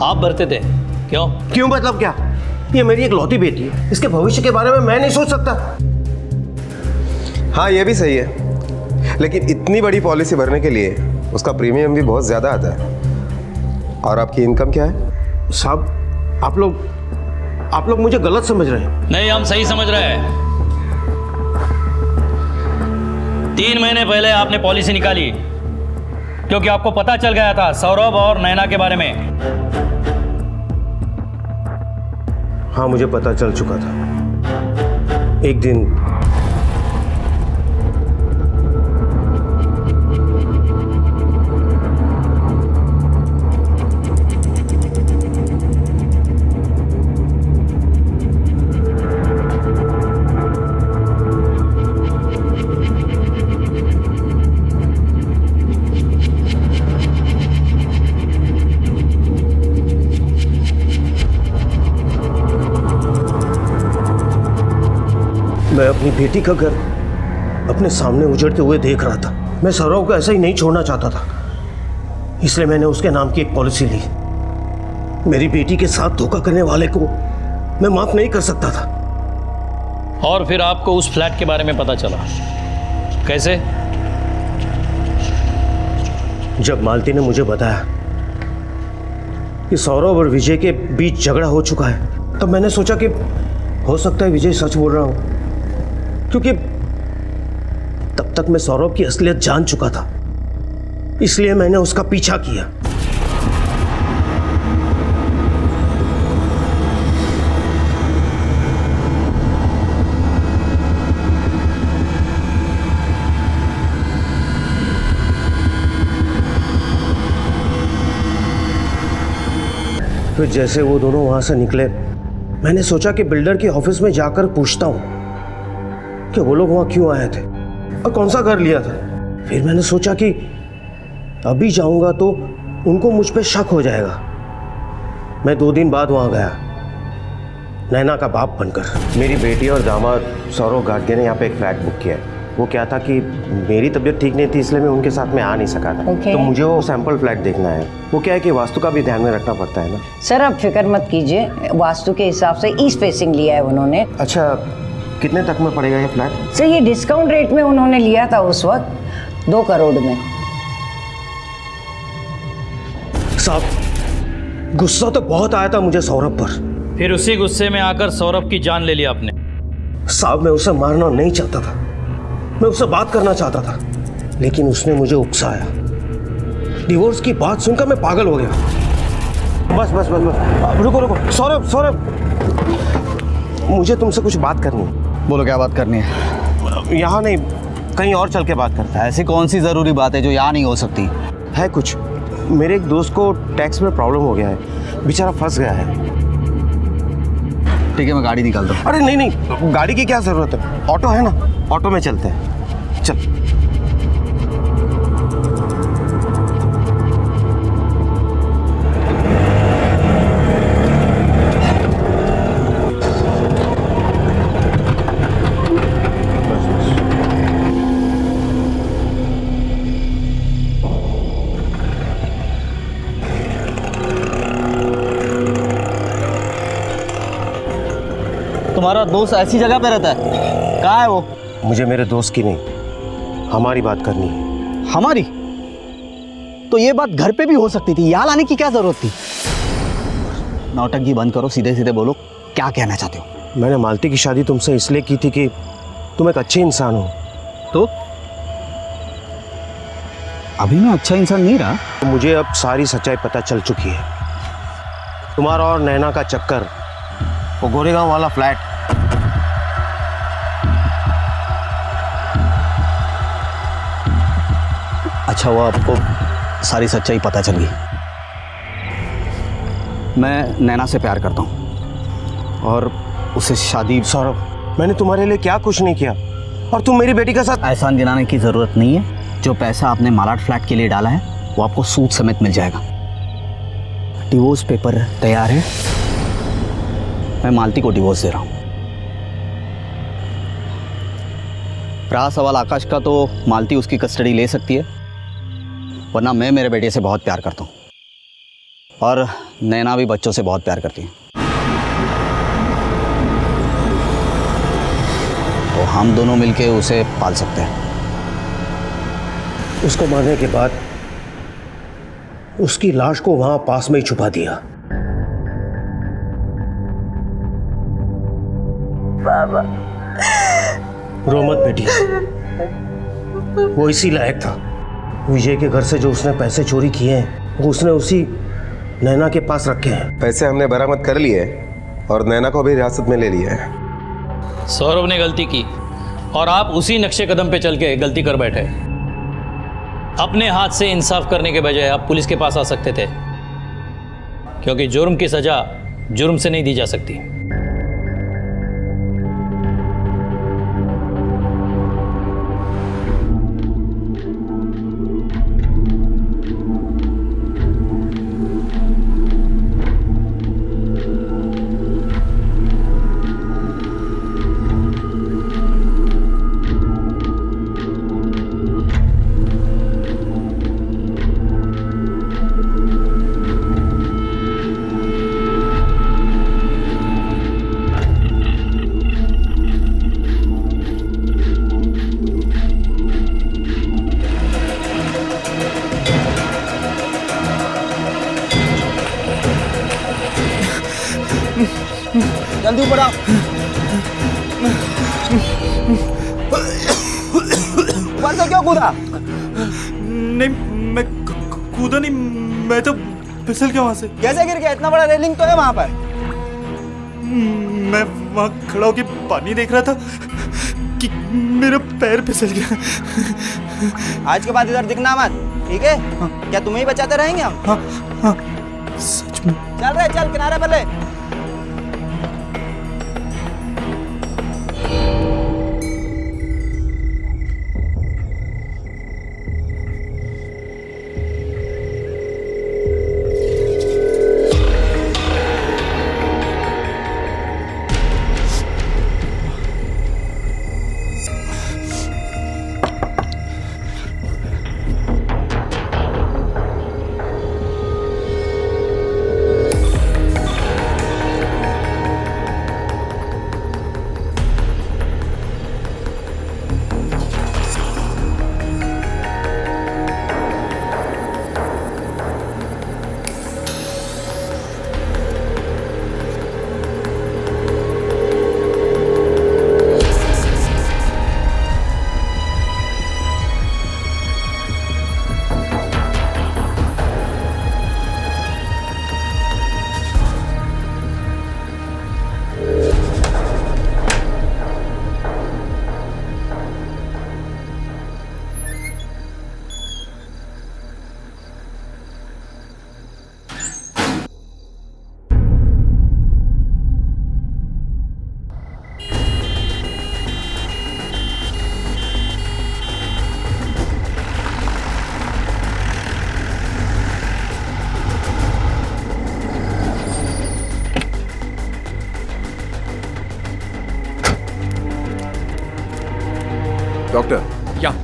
आप भरते थे? क्यों? क्यों मतलब क्या? ये मेरी इकलौती बेटी है, इसके भविष्य के बारे में मैं नहीं सोच सकता। हाँ, ये भी सही है, लेकिन इतनी बड़ी पॉलिसी भरने के लिए उसका प्रीमियम भी बहुत ज़्यादा आता है। और आपकी इनकम क्या है? साहब, आप लोग मुझे गलत समझ रहे हैं। नहीं, हम सही समझ रहे हैं। 3 महीने पहले आपने पॉलिसी निकाली क्योंकि आपको पता चल गया था सौरभ और नैना के बारे में। हाँ, मुझे पता चल चुका था। एक दिन मैं अपनी बेटी का घर अपने सामने उजड़ते हुए देख रहा था। मैं सौरभ को ऐसा ही नहीं छोड़ना चाहता था, इसलिए मैंने उसके नाम की एक पॉलिसी ली। मेरी बेटी के साथ धोखा करने वाले को मैं माफ नहीं कर सकता था। और फिर आपको उस फ्लैट के बारे में पता चला कैसे? जब मालती ने मुझे बताया कि सौरभ और विजय के बीच झगड़ा हो चुका है, तब मैंने सोचा कि हो सकता है विजय सच बोल रहा हो, क्योंकि तब तक मैं सौरभ की असलियत जान चुका था। इसलिए मैंने उसका पीछा किया। फिर जैसे वो दोनों वहां से निकले, मैंने सोचा कि बिल्डर के ऑफिस में जाकर पूछता हूं कि वो लोग वहां क्यों आए थे और कौन सा घर लिया था। फिर मैंने सोचा कि अभी जाऊंगा तो उनको मुझ पे शक हो जाएगा। मैं 2 दिन बाद वहां गया, नैना का बाप बनकर। मेरी बेटी और दामाद सौरभ गाडगे ने यहाँ पे एक फ्लैट बुक किया है। वो क्या था कि मेरी तबीयत ठीक नहीं थी, इसलिए मैं उनके साथ में आ नहीं सका था। तो मुझे वो सैंपल फ्लैट देखना है। वो क्या है कि वास्तु का भी ध्यान में रखना पड़ता है ना। सर, आप फिक्र मत कीजिए, वास्तु के हिसाब से ईस्ट फेसिंग लिया है उन्होंने। अच्छा, कितने तक में पड़ेगा ये फ्लैट? सर, ये डिस्काउंट रेट में उन्होंने लिया था उस वक्त 2 करोड़ में। साहब, गुस्सा तो बहुत आया था मुझे सौरभ पर। फिर उसी गुस्से में आकर सौरभ की जान ले लिया आपने। साहब, मैं उसे मारना नहीं चाहता था, मैं उससे बात करना चाहता था, लेकिन उसने मुझे उकसाया। डिवोर्स की बात सुनकर मैं पागल हो गया। बस बस बस बस, रुको रुको। सौरभ, मुझे तुमसे कुछ बात करनी है। बोलो, क्या बात करनी है? यहाँ नहीं, कहीं और चल के बात करते हैं। ऐसी कौन सी ज़रूरी बात है जो यहाँ नहीं हो सकती? है कुछ। मेरे एक दोस्त को टैक्स में प्रॉब्लम हो गया है, बेचारा फंस गया है। ठीक है, मैं गाड़ी निकाल दूँ। अरे नहीं, गाड़ी की क्या ज़रूरत है? ऑटो है ना, ऑटो में चलते हैं। चल। तुम्हारा दोस्त ऐसी जगह पे रहता है? कहाँ है वो? मुझे मेरे दोस्त की नहीं, हमारी बात करनी है। हमारी? तो ये बात घर पे भी हो सकती थी, यहाँ लाने की क्या जरूरत थी? नौटंकी बंद करो, सीधे सीधे बोलो, क्या कहना चाहते हो? मैंने मालती की शादी तुमसे इसलिए की थी कि तुम एक अच्छे इंसान हो। तो अभी मैं अच्छा इंसान नहीं रहा? तो मुझे अब सारी सच्चाई पता चल चुकी है। तुम्हारा और नैना का चक्कर, वो गोरेगांव वाला फ्लैट, अच्छा हुआ आपको सारी सच्चाई पता चल गई। मैं नैना से प्यार करता हूँ और उसे शादी। सौरभ, मैंने तुम्हारे लिए क्या कुछ नहीं किया और तुम मेरी बेटी का साथ। एहसान गिनाने की ज़रूरत नहीं है। जो पैसा आपने मालाड फ्लैट के लिए डाला है वो आपको सूद समेत मिल जाएगा। डिवोर्स पेपर तैयार है, मैं मालती को डिवोर्स दे रहा हूँ। रहा सवाल आकाश का, तो मालती उसकी कस्टडी ले सकती है, वरना मैं मेरे बेटे से बहुत प्यार करता हूँ और नैना भी बच्चों से बहुत प्यार करती है। तो हम दोनों मिलके उसे पाल सकते हैं। उसको मारने के बाद उसकी लाश को वहां पास में ही छुपा दिया। बाबा, रो मत बेटी, वो इसी लायक था। विजय के घर से जो उसने पैसे चोरी किए हैं वो उसने उसी नैना के पास रखे हैं। पैसे हमने बरामद कर लिए और नैना को भी हिरासत में ले लिया है। सौरभ ने गलती की और आप उसी नक्शे कदम पे चल के गलती कर बैठे। अपने हाथ से इंसाफ करने के बजाय आप पुलिस के पास आ सकते थे, क्योंकि जुर्म की सजा जुर्म से नहीं दी जा सकती। जल्दी ऊपर आओ। ऊपर से क्यों कूदा? नहीं, मैं कूदा नहीं, मैं तो फिसल गया वहां से। कैसे गिर गया? इतना बड़ा रेलिंग तो है वहां पर। मैं वहां खड़ा होकर पानी देख रहा था कि मेरा पैर फिसल गया। आज के बाद इधर दिखना मत, ठीक है? क्या तुम्हें ही बचाते रहेंगे हम? हाँ, सच में। चल रहे, चल किनारे पर ले। डॉक्टर,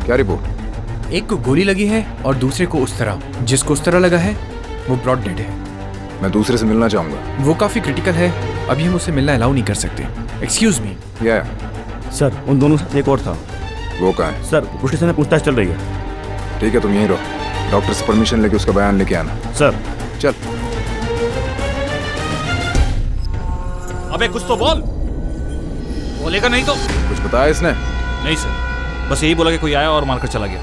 क्या रिपोर्ट? एक को गोली लगी है और दूसरे को उस तरह। जिसको उस तरह लगा है वो ब्रॉड डेड है। मैं दूसरे से मिलना चाहूंगा। वो काफी क्रिटिकल है, अभी हम उसे मिलना अलाउ नहीं कर सकते। Excuse me. या सर, उन दोनों साथ एक और था। वो कहाँ है? सर, पुलिस स्टेशन में पूछताछ चल रही है। ठीक है, तुम यहीं रहो। डॉक्टर से परमिशन लेके उसका बयान लेके आना। सर। चल। अबे कुछ तो बोल। बोलेगा नहीं तो। कुछ बताया इसने? नहीं सर, बस यही बोला कि कोई आया और मारकर चला गया।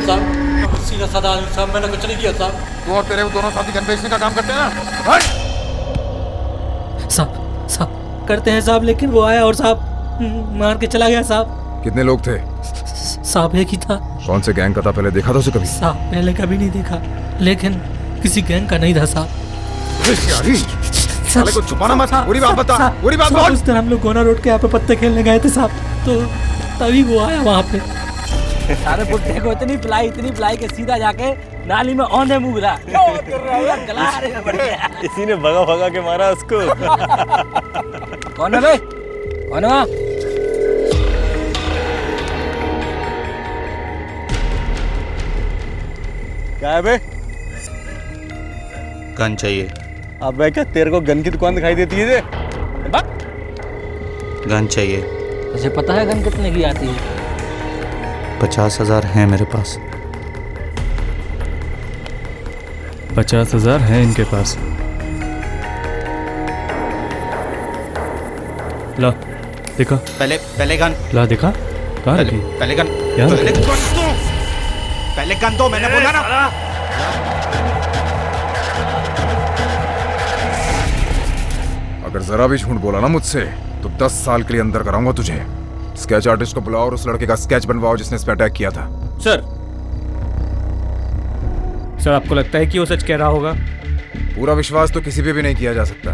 साहब सीधा साधा आदमी साहब, मैंने कुछ नहीं किया साहब। तू और तेरे वो दोनों साथी गन बेचने का काम करते हैं ना? साहब करते हैं साहब, लेकिन वो आया और साहब मार के चला गया साहब। कितने लोग थे? साहब एक ही था। कौन से गैंग का था? पहले देखा था उसे कभी? साहब पहले कभी नहीं देखा, लेकिन किसी गैंग का नहीं था साहब। साले को छुपाना मत, पूरी बात बता, पूरी बात बोल। उस दिन हम लोग गोना रोड के यहाँ पे पत्ते खेलने गए थे साहब, तो तभी वो आया वहाँ पे। सारे बुड्ढे को इतनी पिलाई के सीधा जाके नाली में औंधे मुँह गिरा। इसी ने भगा भगा के मारा उसको। कौन है बे? कौन है? क्या है बे? गन चाहिए। अबे क्या तेरे को गन की दुकान दिखाई देती है? गन चाहिए। तुझे पता है गन कितने की आती है? 50,000 है मेरे पास। 50,000 है इनके पास। ला देखा। पहले गन। ला देखा। कहाँ रखी? पहले गन। यार पहले गन दो, मैंने बोला ना। अगर जरा भी झूठ बोला ना मुझसे तो 10 साल के लिए अंदर कराऊंगा तुझे। स्केच आर्टिस्ट को बुलाओ और उस लड़के का स्केच बनवाओ जिसने इस पे अटैक किया था। सर आपको लगता है कि वो सच कह रहा होगा? पूरा विश्वास तो किसी पे भी नहीं किया जा सकता,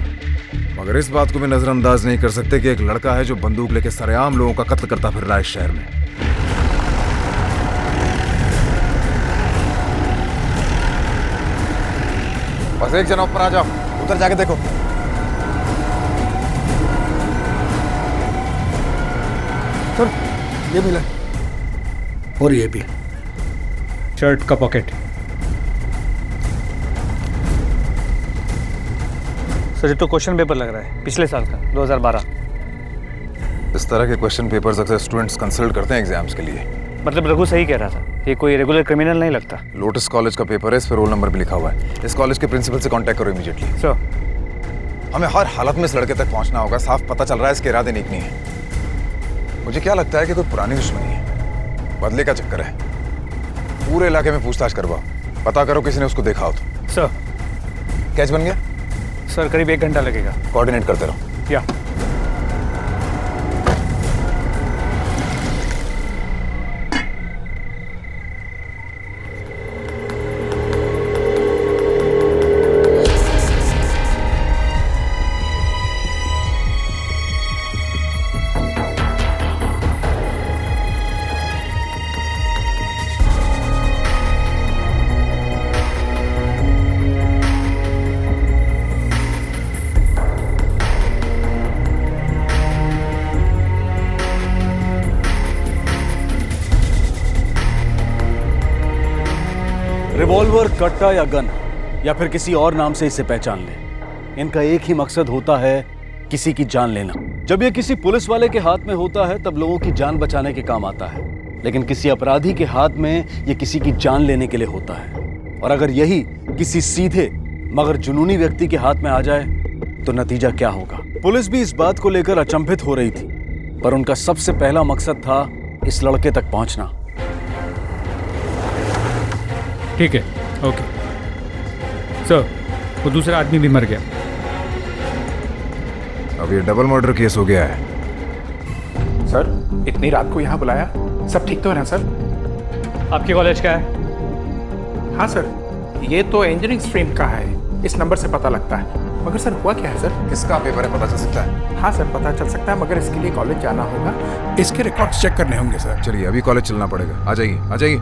मगर इस बात को भी नजरअंदाज नहीं कर सकते कि एक लड़का है जो बंदूक लेके सरेआम लोगों का कत्ल करता फिर रहा है इस शहर में। बस एक जना ऊपर आ जाओ, उधर जाके देखो। सर ये मिला और ये भी शर्ट का पॉकेट। सर ये तो क्वेश्चन पेपर लग रहा है पिछले साल का 2012। इस तरह के क्वेश्चन पेपर्स अक्सर स्टूडेंट्स कंसल्ट करते हैं एग्जाम्स के लिए। मतलब रघु सही कह रहा था, ये कोई रेगुलर क्रिमिनल नहीं लगता। लोटस कॉलेज का पेपर है, इस पर रोल नंबर भी लिखा हुआ है। इस कॉलेज के प्रिंसिपल से कांटेक्ट करो इमीडिएटली। सर हमें हर हालत में इस लड़के तक पहुंचना होगा। साफ पता चल रहा है इसके इरादे नेक नहीं है। मुझे क्या लगता है कि कोई पुरानी दुश्मनी है, बदले का चक्कर है। पूरे इलाके में पूछताछ करवाओ, पता करो किसी ने उसको देखा हो तो। सर कैच बन गया? सर करीब 1 घंटा लगेगा। कोऑर्डिनेट करते रहो। या रिवॉल्वर, कट्टा या गन या फिर किसी और नाम से इसे पहचान ले, इनका एक ही मकसद होता है, किसी की जान लेना। जब ये किसी पुलिस वाले के हाथ में होता है तब लोगों की जान बचाने के काम आता है, लेकिन किसी अपराधी के हाथ में ये किसी की जान लेने के लिए होता है। और अगर यही किसी सीधे मगर जुनूनी व्यक्ति के हाथ में आ जाए तो नतीजा क्या होगा? पुलिस भी इस बात को लेकर अचंभित हो रही थी, पर उनका सबसे पहला मकसद था इस लड़के तक पहुंचना। ठीक है, ओके सर। वो दूसरा आदमी भी मर गया। अब ये डबल मर्डर केस हो गया है। सर इतनी रात को यहाँ बुलाया, सब ठीक तो है ना सर? आपके कॉलेज का है? हाँ सर, ये तो इंजीनियरिंग स्ट्रीम का है, इस नंबर से पता लगता है। मगर सर हुआ क्या है सर? किसका पेपर है पता चल सकता है? हाँ सर पता चल सकता है, मगर इसके लिए कॉलेज जाना होगा, इसके रिकॉर्ड्स चेक करने होंगे सर। चलिए अभी कॉलेज चलना पड़ेगा। आ जाइए, आ जाइए।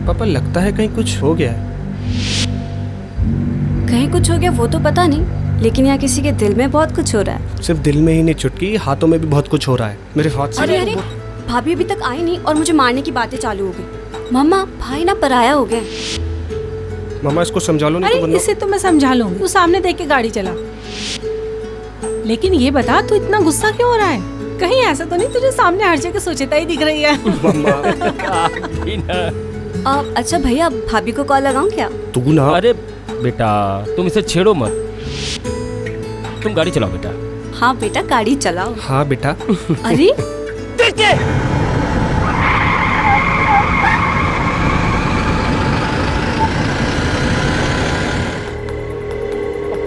पापा लगता है कहीं कुछ हो गया है। कहीं कुछ हो गया वो तो पता नहीं, लेकिन यहाँ किसी के दिल में बहुत कुछ हो रहा है। सिर्फ दिल में ही नहीं चुटकी, हाथों में भी बहुत कुछ हो रहा है। मेरे हाथ से। अरे भाभी अभी तक आई नहीं और मुझे मारने की बातें चालू हो गई। मम्मा भाई ना पराया हो गए। मम्मा इसको समझा लो। अरे इसे तो मैं समझा लूंगी, तू सामने देख के गाड़ी चला। लेकिन ये बता तू इतना गुस्सा क्यों हो रहा है? कहीं ऐसा तो नहीं तुझे सामने हर जगह सुचिता ही दिख रही है? अच्छा भैया, भाभी को कॉल लगाऊं क्या? तू ना। अरे बेटा तुम इसे छेड़ो मत, तुम गाड़ी चलाओ बेटा। हाँ बेटा गाड़ी चलाओ। हाँ बेटा। अरे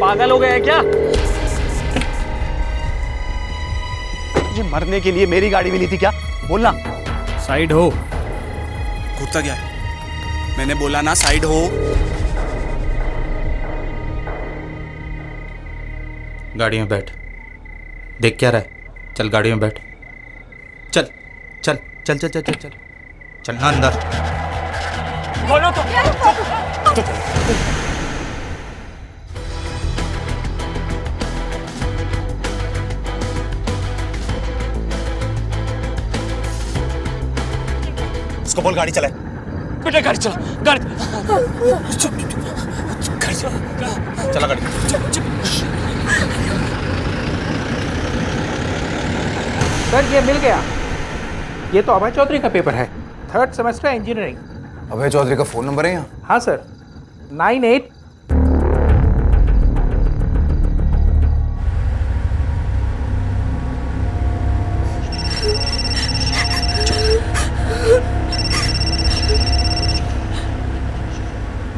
पागल हो गया है क्या? मुझे मरने के लिए मेरी गाड़ी मिली थी क्या? बोलना। साइड हो। घुटता क्या है? मैंने बोला ना साइड हो। गाड़ी में बैठ। देख क्या रहा है? चल गाड़ी में बैठ। चल चल चल चल चल चल चल चलना अंदर। बोलो तो। उसको बोल गाड़ी चलाए। बेटा गाड़ी चला, गाड़ी चला गाड़ी। सर ये मिल गया। ये तो अभय चौधरी का पेपर है, 3rd सेमेस्टर इंजीनियरिंग। अभय चौधरी का फोन नंबर है यहाँ? हाँ सर, 98।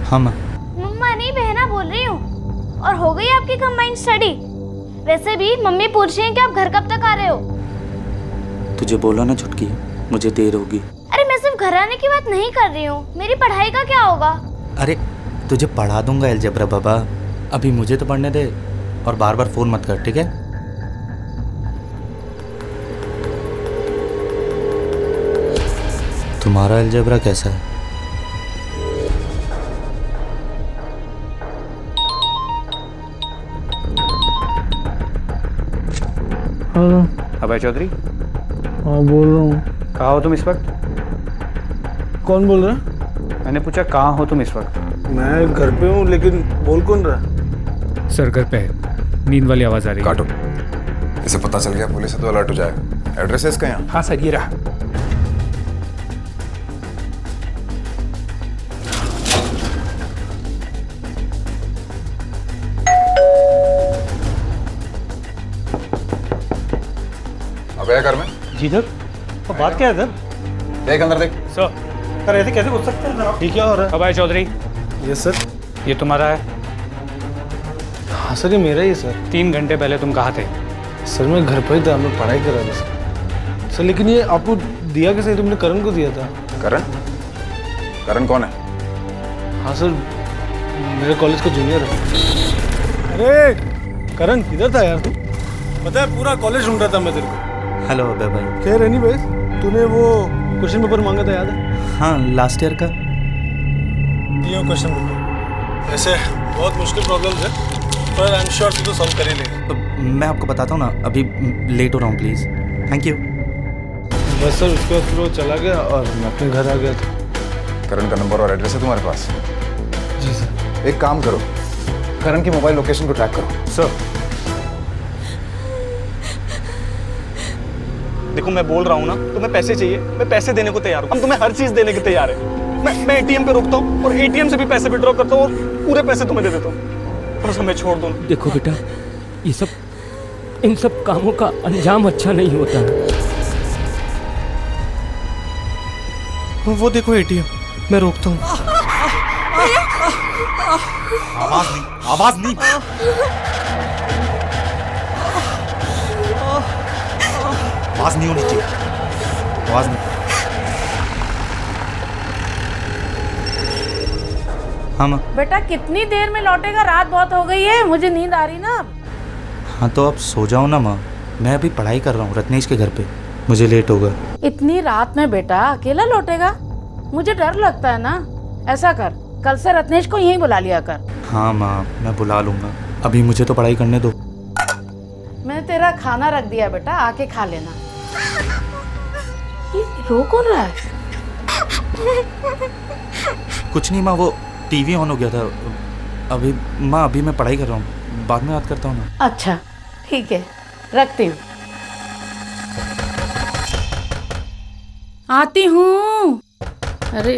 हाँ माँ। मम्मा नहीं, बहना बोल रही हूँ। और हो गई आपकी कंबाइंड स्टडी? वैसे भी मम्मी पूछ रही हैं कि आप घर कब तक आ रहे हो? तुझे बोला ना छुटकी, मुझे देर होगी। अरे मैं सिर्फ घर आने की बात नहीं कर रही हूँ, मेरी पढ़ाई का क्या होगा? अरे तुझे पढ़ा दूंगा अलजेब्रा बाबा, अभी मुझे तो पढ़ने दे और बार बार फोन मत कर, ठीक है? तुम्हारा अलजेब्रा कैसा है? अभय चौधरी। हाँ बोल रहा हूँ। कहाँ हो तुम इस वक्त? कौन बोल रहा है? मैंने पूछा कहाँ हो तुम इस वक्त? मैं घर पे हूँ, लेकिन बोल कौन रहा? सर घर पे है, नींद वाली आवाज आ रही है। काटो। इसे पता चल गया पुलिस से तो अलर्ट हो जाएगा। एड्रेस है इसका यहाँ? हाँ सर ये रहा। अबे घर में? जी सर। तो बात क्या है सर? देख अंदर देख। सर ऐसे कैसे घुस सकते हैं सर? ठीक क्या हो रहा है? अभय चौधरी, यस सर। ये तुम्हारा है? हाँ सर ये मेरा ही है सर। 3 घंटे पहले तुम कहाँ थे? सर मैं घर पर ही था, मैं पढ़ाई कर रहा था सर। सर लेकिन ये आपको दिया कैसे? तुमने करण को दिया था। करण? करण कौन है? हाँ सर, मेरे कॉलेज का जूनियर है। अरे करण किधर था यार तू? पता है पूरा कॉलेज ढूंढ रहा था मैं तेरे को। हेलो अभय भाई। खैर एनीवेज, तूने वो क्वेश्चन पेपर मांगा था, याद है? हाँ लास्ट ईयर का। ये क्वेश्चन पेपर ऐसे बहुत मुश्किल प्रॉब्लम्स है, पर आई एम श्योर तू तो सॉल्व कर ही लेगा। मैं आपको बताता हूँ ना, अभी लेट हो रहा हूँ प्लीज़। Thank you. बस सर उसके बाद फिर वो चला गया और मैं अपने घर आ गया था। करण का नंबर और एड्रेस है तुम्हारे पास? जी सर। एक काम करो, करण की मोबाइल लोकेशन को ट्रैक करो। सर देखो मैं बोल रहा हूँ ना, तुम्हें पैसे चाहिए, मैं पैसे देने को तैयार हूँ। हम तुम्हें हर चीज देने के तैयार है। मैं एटीएम पे रुकता हूँ और एटीएम से भी पैसे विड्रॉ करता हूँ और पूरे पैसे तुम्हें दे देता हूँ। बस हमें छोड़ दो। देखो बेटा, ये सब इन सब कामों का अंजाम अच्छा नहीं होता है। वो देखो एटीएम, मैं रोकता हूँ। आवाज नहीं, आवाज नहीं। आवाज नहीं होनी चाहिए, आवाज नहीं। हाँ माँ। बेटा कितनी देर में लौटेगा? रात बहुत हो गई है, मुझे नींद आ रही ना। हाँ तो आप सो जाओ ना माँ, मैं अभी पढ़ाई कर रहा हूँ रत्नेश के घर पे, मुझे लेट होगा। इतनी रात में बेटा अकेला लौटेगा? मुझे डर लगता है ना। ऐसा कर, कल से रत्नेश को यहीं बुला लिया कर। हाँ माँ मैं बुला लूँगा, अभी मुझे तो पढ़ाई करने दो। मैंने तेरा खाना रख दिया बेटा, आके खा लेना। ये रो कौन रहा है? कुछ नहीं माँ, वो टीवी ऑन हो गया था अभी। माँ अभी मैं पढ़ाई कर रहा हूँ, बाद में याद करता हूँ ना। अच्छा ठीक है, रखती हूँ। आती हूँ। अरे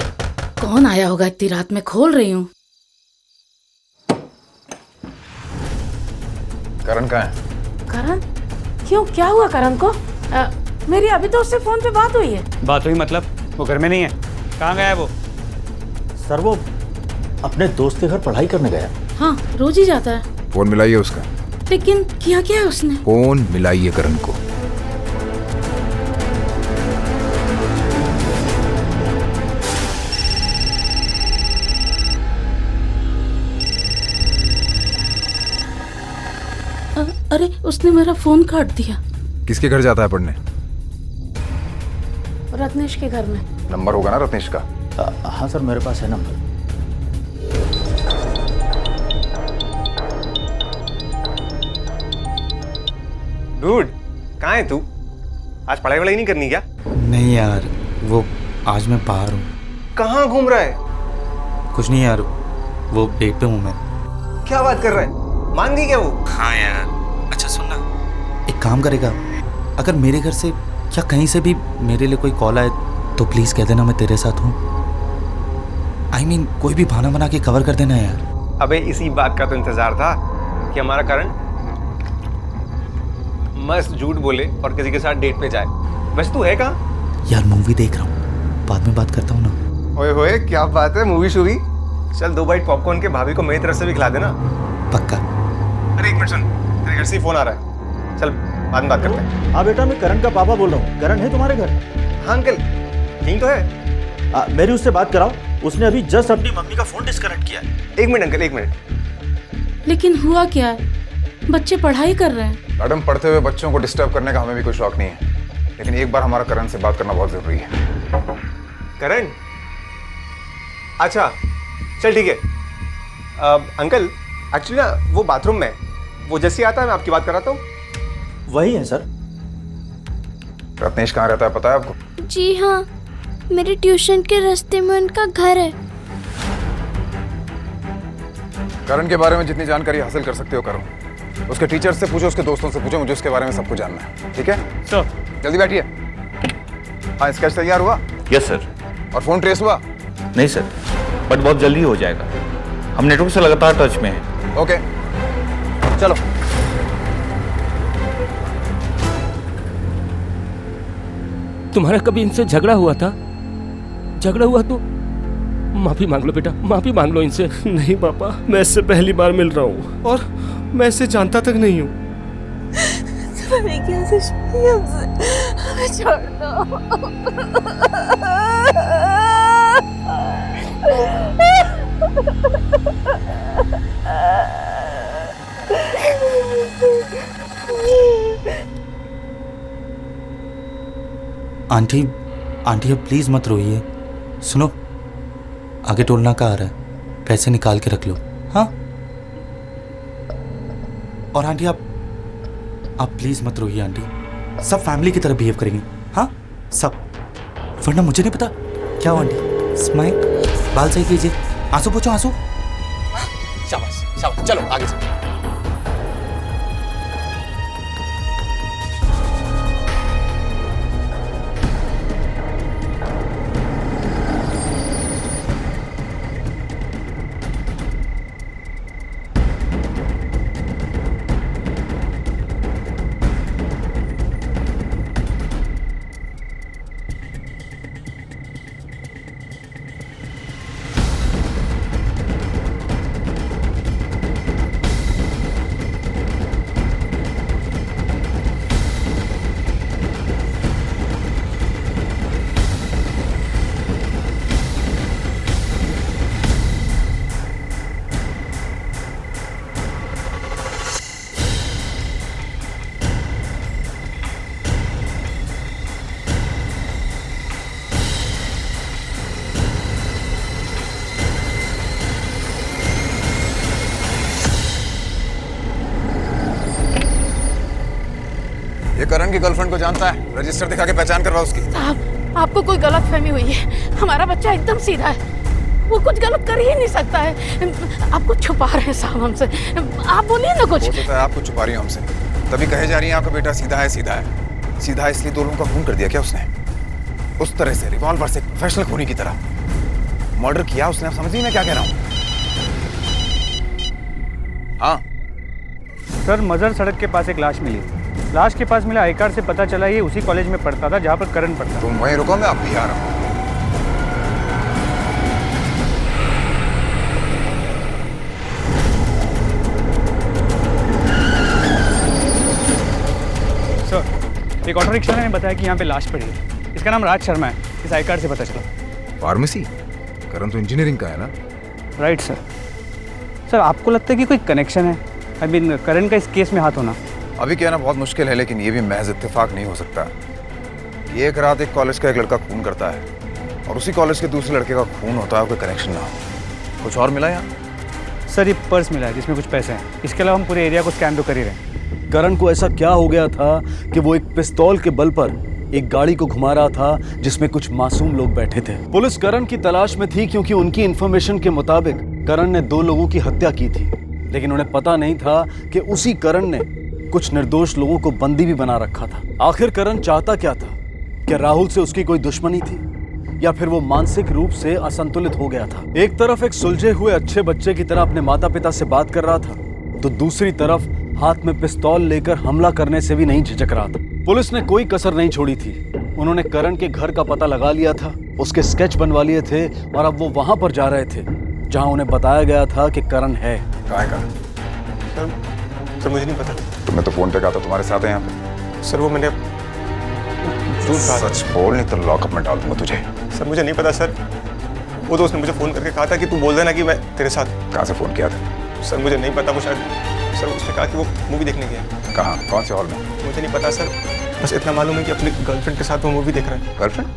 कौन आया होगा इतनी रात में, खोल रही हूँ। करण कहाँ है? करण? क्यों, क्या हुआ करण को? मेरी अभी तो उससे फोन पे बात हुई है। बात हुई मतलब? वो घर में नहीं है। कहाँ गया है वो? सर वो अपने दोस्त के घर पढ़ाई करने गया। हाँ, रोज ही जाता है। फोन मिलाइए उसका। लेकिन किया क्या है उसने? फोन मिलाइए करण को। अरे उसने मेरा फोन काट दिया। किसके घर जाता है पढ़ने? रत्नेश के घर में। नंबर होगा ना रत्नेश का? हाँ सर, मेरे पास है नंबर। डूड, कहाँ है तू? आज पढ़ाई वढ़ाई नहीं करनी क्या? नहीं यार, वो आज मैं बाहर हूँ। कहाँ घूम रहा है? कुछ नहीं यार, वो डेट पे हूँ मैं। क्या बात कर रहा है? मान गई क्या वो? हाँ यार। अच्छा सुन ना, एक काम करेगा, अगर मेरे घर से या कहीं से भी मेरे लिए कोई कॉल आए तो प्लीज कह देना मैं तेरे साथ हूँ। I mean, कोई भी बहाना बना के कवर कर देना यार। अबे इसी बात का तो इंतजार था कि हमारा करण मस्त झूठ बोले और किसी के साथ डेट पे जाए। बस तू है कहाँ? यार मूवी देख रहा हूँ, बाद में बात करता हूँ ना। ओए होए, क्या बात है, मूवी शूवी? चल 2 बाइट पॉपकॉर्न के भाभी को मेरी तरफ से भी खिला देना। पक्का। अरे एक मिनट सुन, तेरे घर से फोन आ रहा है। चल बाद में बात करते हैं। हाँ बेटा, मैं करण का पापा बोल रहा हूँ। करण है तुम्हारे घर? हाँ अंकल, ठीक तो है। मेरी उससे बात कराओ, उसने अभी जस्ट अपनी मम्मी का फोन डिस्कनेक्ट किया है। 1 मिनट अंकल, 1 मिनट। लेकिन हुआ क्या है? बच्चे पढ़ाई कर रहे हैं। मैडम, पढ़ते हुए बच्चों को डिस्टर्ब करने का हमें भी कोई शौक नहीं है, लेकिन एक बार हमारा करण से बात करना बहुत जरूरी है। करण? अच्छा चल ठीक है। अंकल एक्चुअली ना वो बाथरूम में, वो जैसे आता है मैं आपकी बात कराता हूँ। वही है सर। रत्नेश कहाँ रहता है पता है आपको? जी हाँ, मेरे ट्यूशन के रास्ते में उनका घर है। करण के बारे में जितनी जानकारी हासिल कर सकते हो करो। उसके टीचर्स से पूछो, उसके दोस्तों से पूछो, मुझे उसके बारे में सब कुछ जानना है। ठीक है सर? जल्दी बैठिए। हाँ, स्केच तैयार हुआ? Yes sir. और फोन ट्रेस हुआ? नहीं सर, बट बहुत जल्दी हो जाएगा। हम नेटवर्क से लगातार टच में हैं। ओके चलो। तुम्हारा कभी इनसे झगड़ा हुआ था? झगड़ा हुआ तो माफी मांग लो बेटा, माफी मांग लो इनसे। नहीं पापा, मैं इससे पहली बार मिल रहा हूँ और मैं इसे जानता तक नहीं हूँ। तुम्हारी क्या दुश्मनी है हमसे? हमें छोड़ दो। आंटी, आंटी अब प्लीज मत रोइए। सुनो, आगे टोलना का आ रहा है, पैसे निकाल के रख लो। हाँ? और आंटी आप प्लीज मत रोइए आंटी, सब फैमिली की तरह बिहेव करेंगे। हाँ सब, वरना मुझे नहीं पता क्या हो। आंटी स्माइल, बाल सही कीजिए, आंसू पोछो, आंसू। शाबाश शाबाश, चलो आगे से। ये करण की गर्लफ्रेंड को जानता है, रजिस्टर दिखा के पहचान करवा उसकी। साहब, आपको कोई गलत फहमी हुई है। हमारा बच्चा एकदम सीधा है, वो कुछ गलत कर ही नहीं सकता है। आपको छुपा रहे हैं साहब हमसे, आप बोलिए ना कुछ। हो सकता है आपको छुपा रही हूँ हमसे, तभी कहे जा रही है आपका बेटा सीधा है, सीधा है। सीधा है इसलिए 2 लोगों का खून कर दिया क्या उसने? उस तरह से रिवॉल्वर से प्रोफेशनल खूनी की तरह मर्डर किया उसने। आप समझिए मैं क्या कह रहा हूँ? हाँ सर, मजर सड़क के पास एक लाश मिली। लाश के पास मिला आई कार्ड से पता चला ये उसी कॉलेज में पढ़ता था जहाँ पर करण पढ़ता। तुम वहीं रुको, मैं अभी आ रहा हूँ। सर, एक ऑटो रिक्शा ने बताया कि यहाँ पे लाश पड़ी है। इसका नाम राज शर्मा है, इस आई कार्ड से पता चला। फार्मेसी? करण तो इंजीनियरिंग का है ना? Right sir. सर, आपको लगता है कि कोई कनेक्शन है? आई मीन करण का इस केस में हाथ होना? अभी कहना बहुत मुश्किल है, लेकिन ये भी महज इत्तेफाक नहीं हो सकता। ये एक रात एक कॉलेज का एक लड़का खून करता है और उसी कॉलेज के दूसरे लड़के का खून होता है, कोई कनेक्शन ना हो। कुछ और मिला यहाँ? सर, ये पर्स मिला है जिसमें कुछ पैसे हैं। इसके अलावा हम पूरे एरिया को स्कैन तो कर ही रहे हैं। करण को ऐसा क्या हो गया था कि वो एक पिस्तौल के बल पर एक गाड़ी को घुमा रहा था जिसमें कुछ मासूम लोग बैठे थे। पुलिस करण की तलाश में थी क्योंकि उनकी इंफॉर्मेशन के मुताबिक करण ने 2 लोगों की हत्या की थी, लेकिन उन्हें पता नहीं था कि उसी करण ने कुछ निर्दोष लोगों को बंदी भी बना रखा था। आखिर करण चाहता क्या था? क्या राहुल से उसकी कोई दुश्मनी थी या फिर वो मानसिक रूप से असंतुलित हो गया था? एक तरफ एक सुलझे हुए अच्छे बच्चे की तरह अपने माता पिता से बात कर रहा था, तो दूसरी तरफ हाथ में पिस्तौल लेकर हमला करने से भी नहीं झिझक रहा था। पुलिस ने कोई कसर नहीं छोड़ी थी। उन्होंने करण के घर का पता लगा लिया था, उसके स्केच बनवा लिए थे और अब वो वहां पर जा रहे थे जहां उन्हें बताया गया था कि करण है। कहाँ है करण? सर, मुझे नहीं पता। तुमने तो फोन पे कहा था तुम्हारे साथ है यहाँ पे। सर, वो मैंने सच बोल, नहीं तो लॉकअप में डाल दूंगा तुझे। सर, मुझे नहीं पता सर। वो तो उसने मुझे फ़ोन करके कहा था कि तू बोल देना कि मैं तेरे साथ। कहाँ से फ़ोन किया था? सर, मुझे नहीं पता। वो शायद सर उसने कहा कि वो मूवी देखने गया। कहाँ? कौन से हॉल में? मुझे नहीं पता सर, बस इतना मालूम है कि अपनी गर्लफ्रेंड के साथ वो मूवी देख रहा है। गर्लफ्रेंड?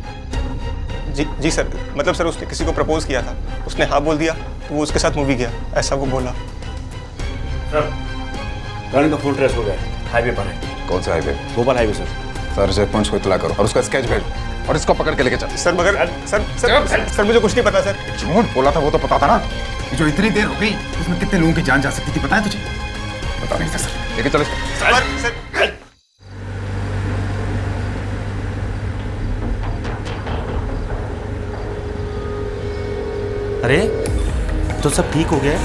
जी सर, मतलब सर उसने किसी को प्रपोज किया था, उसने हाँ बोल दिया तो वो उसके साथ मूवी गया, ऐसा वो बोला। सर, करण का फोन ट्रेस हो गया है, हाईवे पर है। कौन सा highway? Bhopal highway sir. Sir, check point को इतला करो और उसका स्केच भेजो और इसको पकड़ के लेके चल। सर मगर सर मुझे कुछ नहीं पता सर। झूठ बोला था वो तो पता था ना। जो इतनी देर हो गई उसमें कितने लोगों की जान जा सकती थी पता है तुझे? पता नहीं था सर। लेके चलो इसको। अरे तो सब ठीक हो गया?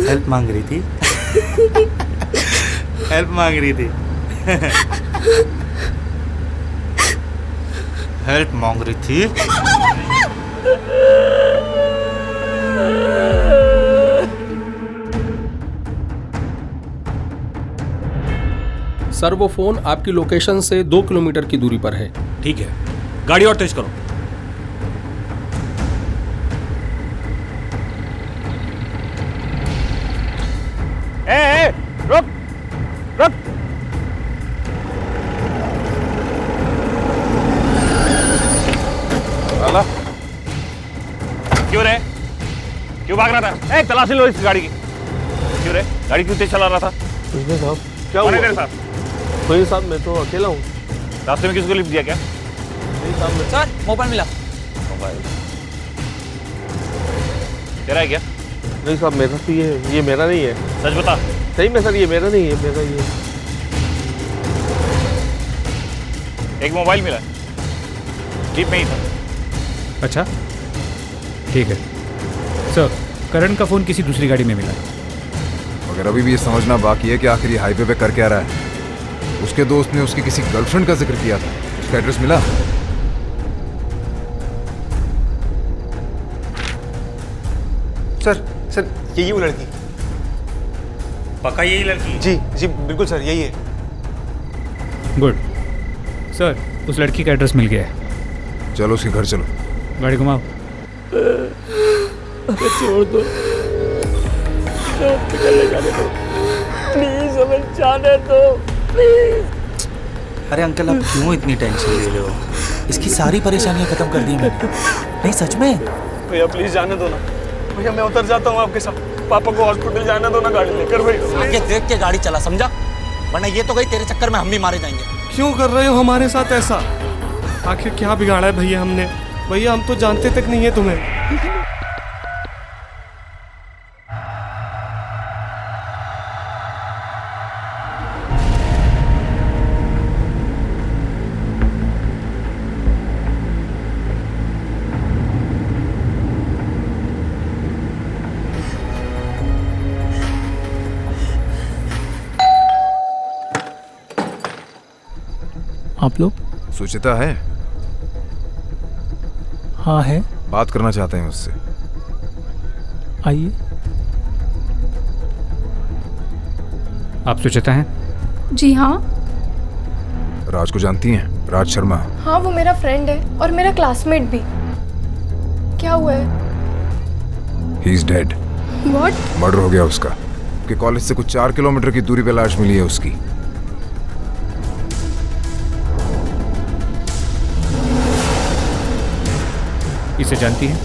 हेल्प मांग रही थी। हेल्प मांग रही थी। हेल्प मांग रही थी। सर, वो फोन आपकी लोकेशन से 2 किलोमीटर की दूरी पर है। ठीक है, गाड़ी और तेज करो। ए, रुक रुक। अल्लाह, क्यों रे? क्यों भाग रहा था? एक तलाशी लो इस गाड़ी की। क्यों रे? गाड़ी क्यों तेज चला रहा था? साहब क्या कौन है हुआ? तेरे साथ? नहीं साहब, मैं तो अकेला हूँ। रास्ते में किसको लिफ्ट दिया क्या? नहीं साहब, मैं सर, मोबाइल मिला। मोबाइल तेरा है क्या? नहीं साहब, मेरा तो ये मेरा नहीं है। सच बता। सही में सर, ये मेरा नहीं है, मेरा ये। एक मोबाइल मिला, जीप में ही था। अच्छा, ठीक है सर। करण का फोन किसी दूसरी गाड़ी में मिला है। मगर अभी भी ये समझना बाकी है कि आखिर ये हाईवे पे कर क्या रहा है। उसके दोस्त ने उसकी किसी गर्लफ्रेंड का जिक्र किया था, उसका एड्रेस मिला? सर यही वो लड़की। पक्का यही लड़की? जी बिल्कुल सर, यही है। गुड सर, उस लड़की का एड्रेस मिल गया है। चलो उसके घर चलो। गाड़ी घुमाओ। अरे छोड़ दो, जाने दो प्लीज, हमें जाने दो प्लीज। अरे अंकल, आप क्यों इतनी टेंशन ले रहे हो? इसकी सारी परेशानियां खत्म कर दी मैंने। नहीं सच में भैया प्लीज जाने दो ना। भैया मैं उतर जाता हूँ आपके साथ। पापा को हॉस्पिटल जाने दो ना गाड़ी लेकर। भैया आगे देख के गाड़ी चला, समझा? वरना ये तो गई, तेरे चक्कर में हम भी मारे जाएंगे। क्यों कर रहे हो हमारे साथ ऐसा? आखिर क्या बिगाड़ा है भैया हमने? भैया हम तो जानते तक नहीं है तुम्हें। आप लोग? सुचिता है? हाँ है। बात करना चाहते हैं उससे। आइए। आप सुचिता हैं? जी हाँ। राज को जानती हैं? राज शर्मा। हाँ, वो मेरा फ्रेंड है और मेरा क्लासमेट भी। क्या हुआ है? He is dead. What? Murder हो गया उसका। के कॉलेज से कुछ 4 किलोमीटर की दूरी पे लाश मिली है उसकी। इसे जानती हैं?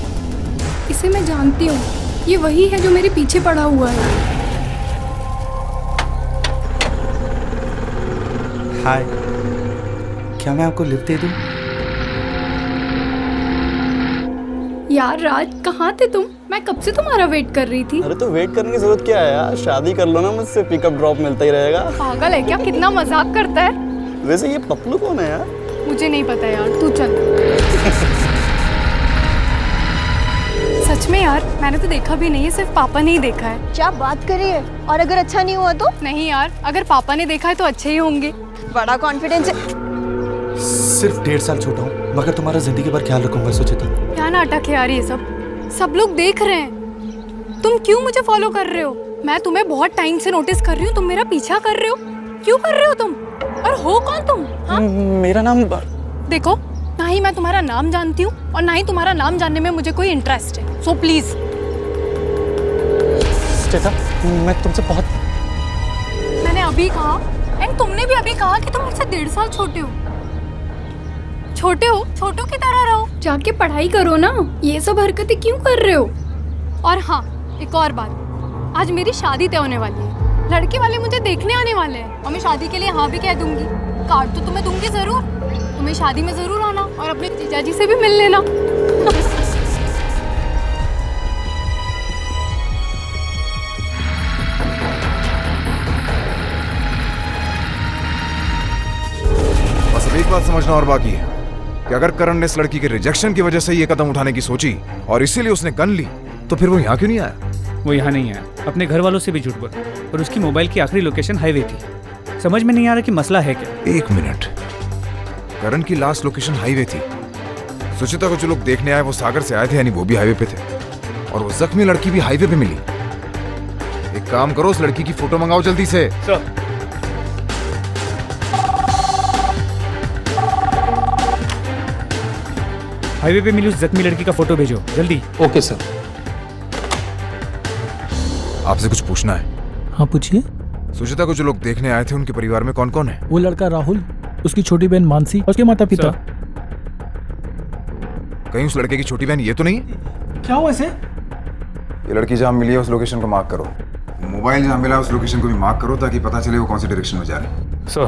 इसे मैं जानती हूँ। ये वही है जो मेरे पीछे पड़ा हुआ है। हाय, क्या मैं आपको लिफ्ट दे दूं? यार राज, कहाँ थे तुम? मैं कब से तुम्हारा वेट कर रही थी। अरे तो वेट करने की जरूरत क्या है यार, शादी कर लो ना मुझसे, पिकअप ड्रॉप मिलता ही रहेगा। पागल है क्या? कितना मजाक करता है। वैसे ये पप्लू कौन है यार? मुझे नहीं पता यार, तू चल। सच में यार, मैंने तो देखा भी नहीं है, सिर्फ पापा ने ही देखा है। क्या बात कर रही है? और अगर अच्छा नहीं हुआ तो? नहीं यार, अगर पापा ने देखा है तो अच्छे ही होंगे। बड़ा कॉन्फिडेंस है। सिर्फ 1.5 साल छोटा हूँ, मगर तुम्हारा जिंदगी भर ख्याल रखूंगा सुचिता। क्या नाटक है यार ये सब लोग देख रहे हैं। तुम क्यों मुझे फॉलो कर रहे हो? मैं तुम्हें बहुत टाइम से नोटिस कर रही हूँ, तुम मेरा पीछा कर रहे हो। क्यों कर रहे हो तुम? और हो कौन तुम? हाँ? मेरा नाम देखो, ना ही मैं तुम्हारा नाम जानती हूँ और ना ही तुम्हारा नाम जानने में मुझे कोई इंटरेस्ट है। So please. सुचिता, मैं तुमसे बहुत। मैंने अभी कहा एंड तुमने भी अभी कहा कि तुम मुझसे 1.5 साल छोटे हो। छोटों की तरह रहो। जाके पढ़ाई करो ना, ये सब हरकतें क्यों कर रहे हो? और हाँ, एक और बात, आज मेरी शादी तय होने वाली है। लड़के वाले मुझे देखने आने वाले हैं और मैं शादी के लिए हाँ भी कह दूंगी। कार्ड तो तुम्हें दूंगी जरूर। तुम्हें शादी में जरूर आना और अपने जीजाजी से भी मिल लेना। बस अब एक बात समझना और बाकी है कि अगर करण ने इस लड़की के रिजेक्शन की वजह से ये कदम उठाने की सोची और इसीलिए उसने गन ली, तो फिर वो यहाँ क्यों नहीं आया? वो यहाँ नहीं आया, अपने घर वालों से भी झूठ बोला और उसकी मोबाइल की आखिरी लोकेशन हाईवे थी। समझ में नहीं आ रहा कि मसला है क्या। 1 मिनट, करण की लास्ट लोकेशन हाईवे थी। सुचिता को जो लोग देखने आए वो सागर से आए थे, यानी वो भी हाईवे पे थे, और वो जख्मी लड़की भी हाईवे पे मिली। एक काम करो, उस लड़की की फोटो मंगाओ जल्दी से। हाईवे पे मिली उस जख्मी लड़की का फोटो भेजो जल्दी। Okay sir. आपसे कुछ पूछना है। हाँ पूछिए। सुचिता को जो लोग देखने आए थे उनके परिवार में कौन कौन है? वो लड़का राहुल, उसकी छोटी बहन मानसी और उसके माता पिता। कहीं उस लड़के की छोटी बहन ये तो नहीं? क्या हुआ इसे? ये लड़की जहाँ मिली है उस लोकेशन को मार्क करो। मोबाइल जहाँ मिला उस लोकेशन को भी मार्क करो ताकि पता चले वो कौन सी डायरेक्शन में जा रहे हैं। सर।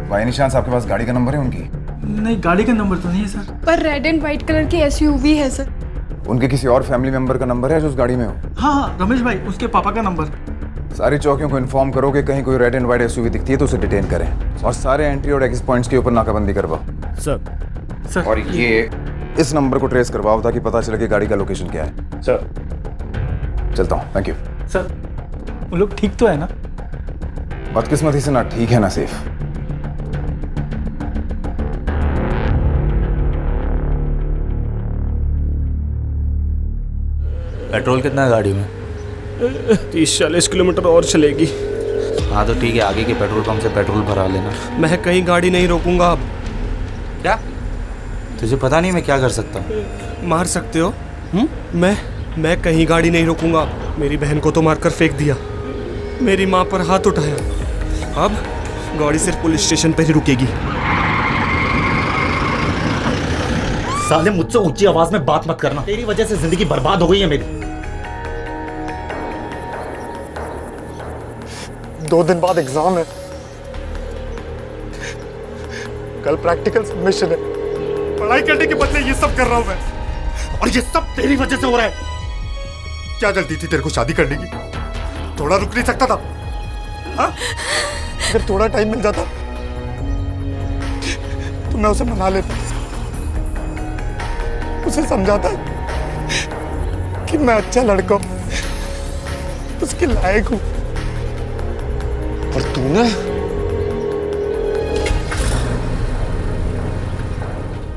बाय निशान आपके पास गाड़ी का नंबर है उनकी? नहीं, गाड़ी का नंबर तो नहीं है सर। पर रेड एंड व्हाइट कलर की SUV है सर। उनके किसी और फैमिली मेंबर का नंबर है जो उस गाड़ी में हो? हाँ, रमेश भाई, उसके पापा का नंबर। सारी चौकियों को इन्फॉर्म करो कि कहीं कोई रेड एंड व्हाइट SUV दिखती है तो उसे डिटेन करें, और सारे एंट्री और एग्जिट पॉइंट्स के ऊपर नाकाबंदी करवाओ। सर। और ये इस नंबर को ट्रेस करवाओ ताकि पता चले कि गाड़ी का लोकेशन क्या है। सर। चलता हूँ, थैंक यू। सर, वो लोग ठीक तो है ना? बदकिस्मती से ना ठीक है ना सेफ। पेट्रोल कितना है गाड़ी में? 30-40 किलोमीटर और चलेगी। हाँ तो ठीक है, आगे के पेट्रोल पंप से पेट्रोल भरा लेना। मैं कहीं गाड़ी नहीं रोकूंगा अब। क्या? तुझे पता नहीं मैं क्या कर सकता हूँ? मार सकते हो? मैं कहीं गाड़ी नहीं रोकूंगा। मेरी बहन को तो मारकर फेंक दिया, मेरी माँ पर हाथ उठाया, अब गाड़ी सिर्फ पुलिस स्टेशन पर ही रुकेगी। साले, मुझसे ऊंची आवाज में बात मत करना, तेरी वजह से जिंदगी बर्बाद हो गई है मेरी। 2 दिन बाद एग्जाम है, कल प्रैक्टिकल सबमिशन है। पढ़ाई करने के बदले ये सब कर रहा हूं मैं, और ये सब तेरी वजह से हो रहा है। क्या जल्दी थी तेरे को शादी करने की? थोड़ा रुक नहीं सकता था? हाँ? अगर थोड़ा टाइम मिल जाता तो मैं उसे मना लेता, उसे समझाता कि मैं अच्छा लड़का हूं, उसके लायक हूं। और तूने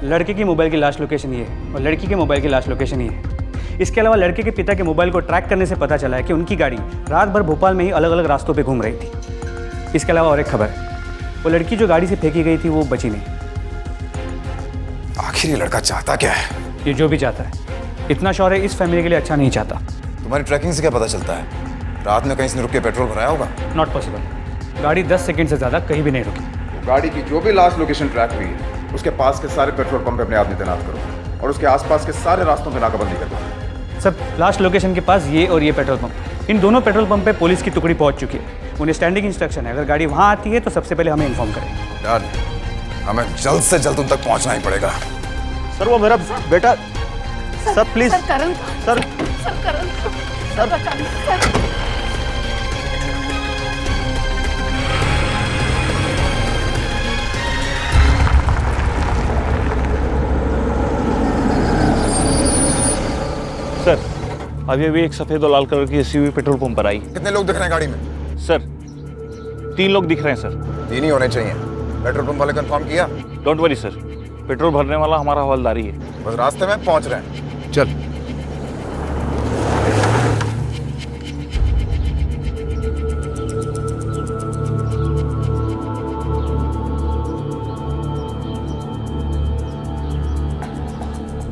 लड़के की मोबाइल की लास्ट लोकेशन ये है और लड़की के मोबाइल की लास्ट लोकेशन ये है। इसके अलावा लड़के के पिता के मोबाइल को ट्रैक करने से पता चला है कि उनकी गाड़ी रात भर भोपाल में ही अलग अलग रास्तों पे घूम रही थी। इसके अलावा और एक खबर, वो लड़की जो गाड़ी से फेंकी गई थी वो बची नहीं। आखिर ये लड़का चाहता क्या है? ये जो भी चाहता है, इतना शौर्य इस फैमिली के लिए अच्छा नहीं चाहता। तुम्हारी ट्रैकिंग से क्या पता चलता है? रात में कहीं से रुक के पेट्रोल भराया होगा? Not possible. गाड़ी 10 सेकंड से ज़्यादा कहीं भी नहीं रुकी। गाड़ी की जो भी लास्ट लोकेशन ट्रैक हुई है उसके पास के सारे पेट्रोल पंप पे अपने आदमी तैनात करो और उसके आसपास के सारे रास्तों पे नाकाबंदी कर दो। सर, लास्ट लोकेशन के पास ये और ये पेट्रोल पंप, इन दोनों पेट्रोल पंप पे पुलिस की टुकड़ी पहुंच चुकी है। उन्हें स्टैंडिंग इंस्ट्रक्शन है, अगर गाड़ी वहां आती है तो सबसे पहले हमें इन्फॉर्म करें। डन, हमें जल्द से जल्द उन तक पहुंचना ही पड़ेगा। सर वो मेरा बेटा, sir please, sir Karan, sir Karan, sir बचाइए सर। सर, अभी अभी एक सफेद और लाल कलर की एसयूवी पेट्रोल पंप पर आई। कितने लोग दिख रहे हैं गाड़ी में? सर, 3 लोग दिख रहे हैं सर। 3 ही होने चाहिए। पेट्रोल पंप वाले कंफर्म किया? डोंट वरी सर, पेट्रोल भरने वाला हमारा हवलदारी है। बस रास्ते में पहुंच रहे हैं। चल।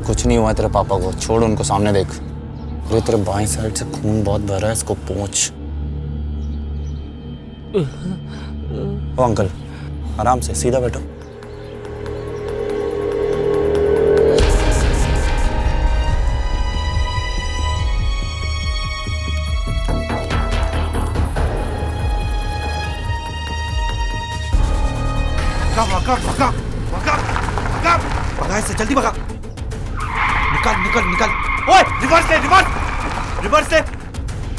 कुछ नहीं हुआ तेरे पापा को, छोड़ उनको, सामने देख। अरे तेरे बाएं साइड से खून बहुत भर रहा है, इसको पोंछ। ओ अंकल, आराम से, सीधा बैठो। भगा इससे, जल्दी भगा। निकाल निकाल निकाल। ओए, रिवर्स ले, रिवर्स रिवर्स ले,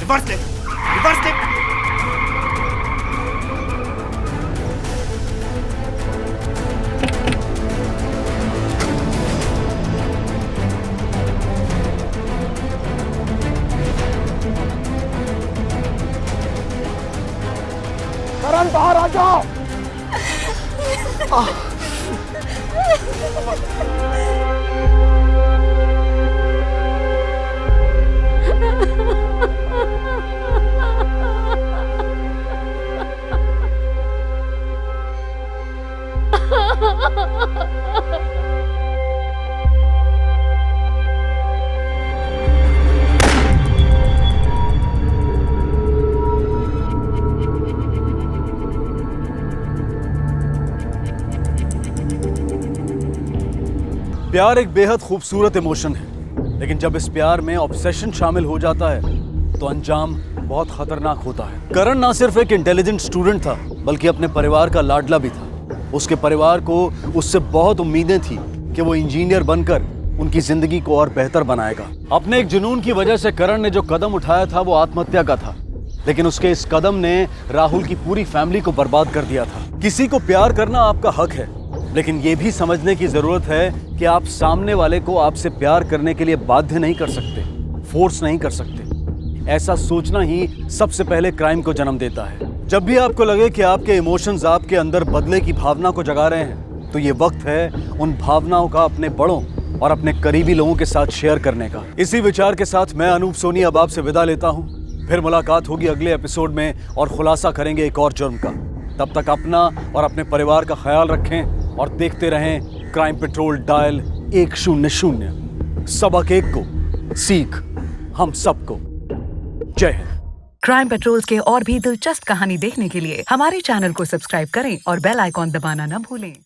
रिवर्स ले, रिवर्स ले। करण बाहर आ जाओ। प्यार एक बेहद खूबसूरत इमोशन है, लेकिन जब इस प्यार में ऑब्सेशन शामिल हो जाता है तो अंजाम बहुत खतरनाक होता है। करण ना सिर्फ एक इंटेलिजेंट स्टूडेंट था, बल्कि अपने परिवार का लाडला भी था। उसके परिवार को उससे बहुत उम्मीदें थी कि वो इंजीनियर बनकर उनकी जिंदगी को और बेहतर बनाएगा। अपने एक जुनून की वजह से करण ने जो कदम उठाया था वो आत्महत्या का था, लेकिन उसके इस कदम ने राहुल की पूरी फैमिली को बर्बाद कर दिया था। किसी को प्यार करना आपका हक है, लेकिन ये भी समझने की जरूरत है कि आप सामने वाले को आपसे प्यार करने के लिए बाध्य नहीं कर सकते, फोर्स नहीं कर सकते। ऐसा सोचना ही सबसे पहले क्राइम को जन्म देता है। जब भी आपको लगे कि आपके इमोशंस आपके अंदर बदले की भावना को जगा रहे हैं, तो ये वक्त है उन भावनाओं का अपने बड़ों और अपने करीबी लोगों के साथ शेयर करने का। इसी विचार के साथ मैं अनूप सोनी अब आपसे विदा लेता हूँ। फिर मुलाकात होगी अगले एपिसोड में और खुलासा करेंगे एक और जुर्म का। तब तक अपना और अपने परिवार का ख्याल रखें और देखते रहें क्राइम पेट्रोल डायल 100। सबक एक को, सीख हम सबको। जय हिंद। क्राइम पेट्रोल्स के और भी दिलचस्प कहानी देखने के लिए हमारे चैनल को सब्सक्राइब करें और बेल आइकॉन दबाना न भूलें।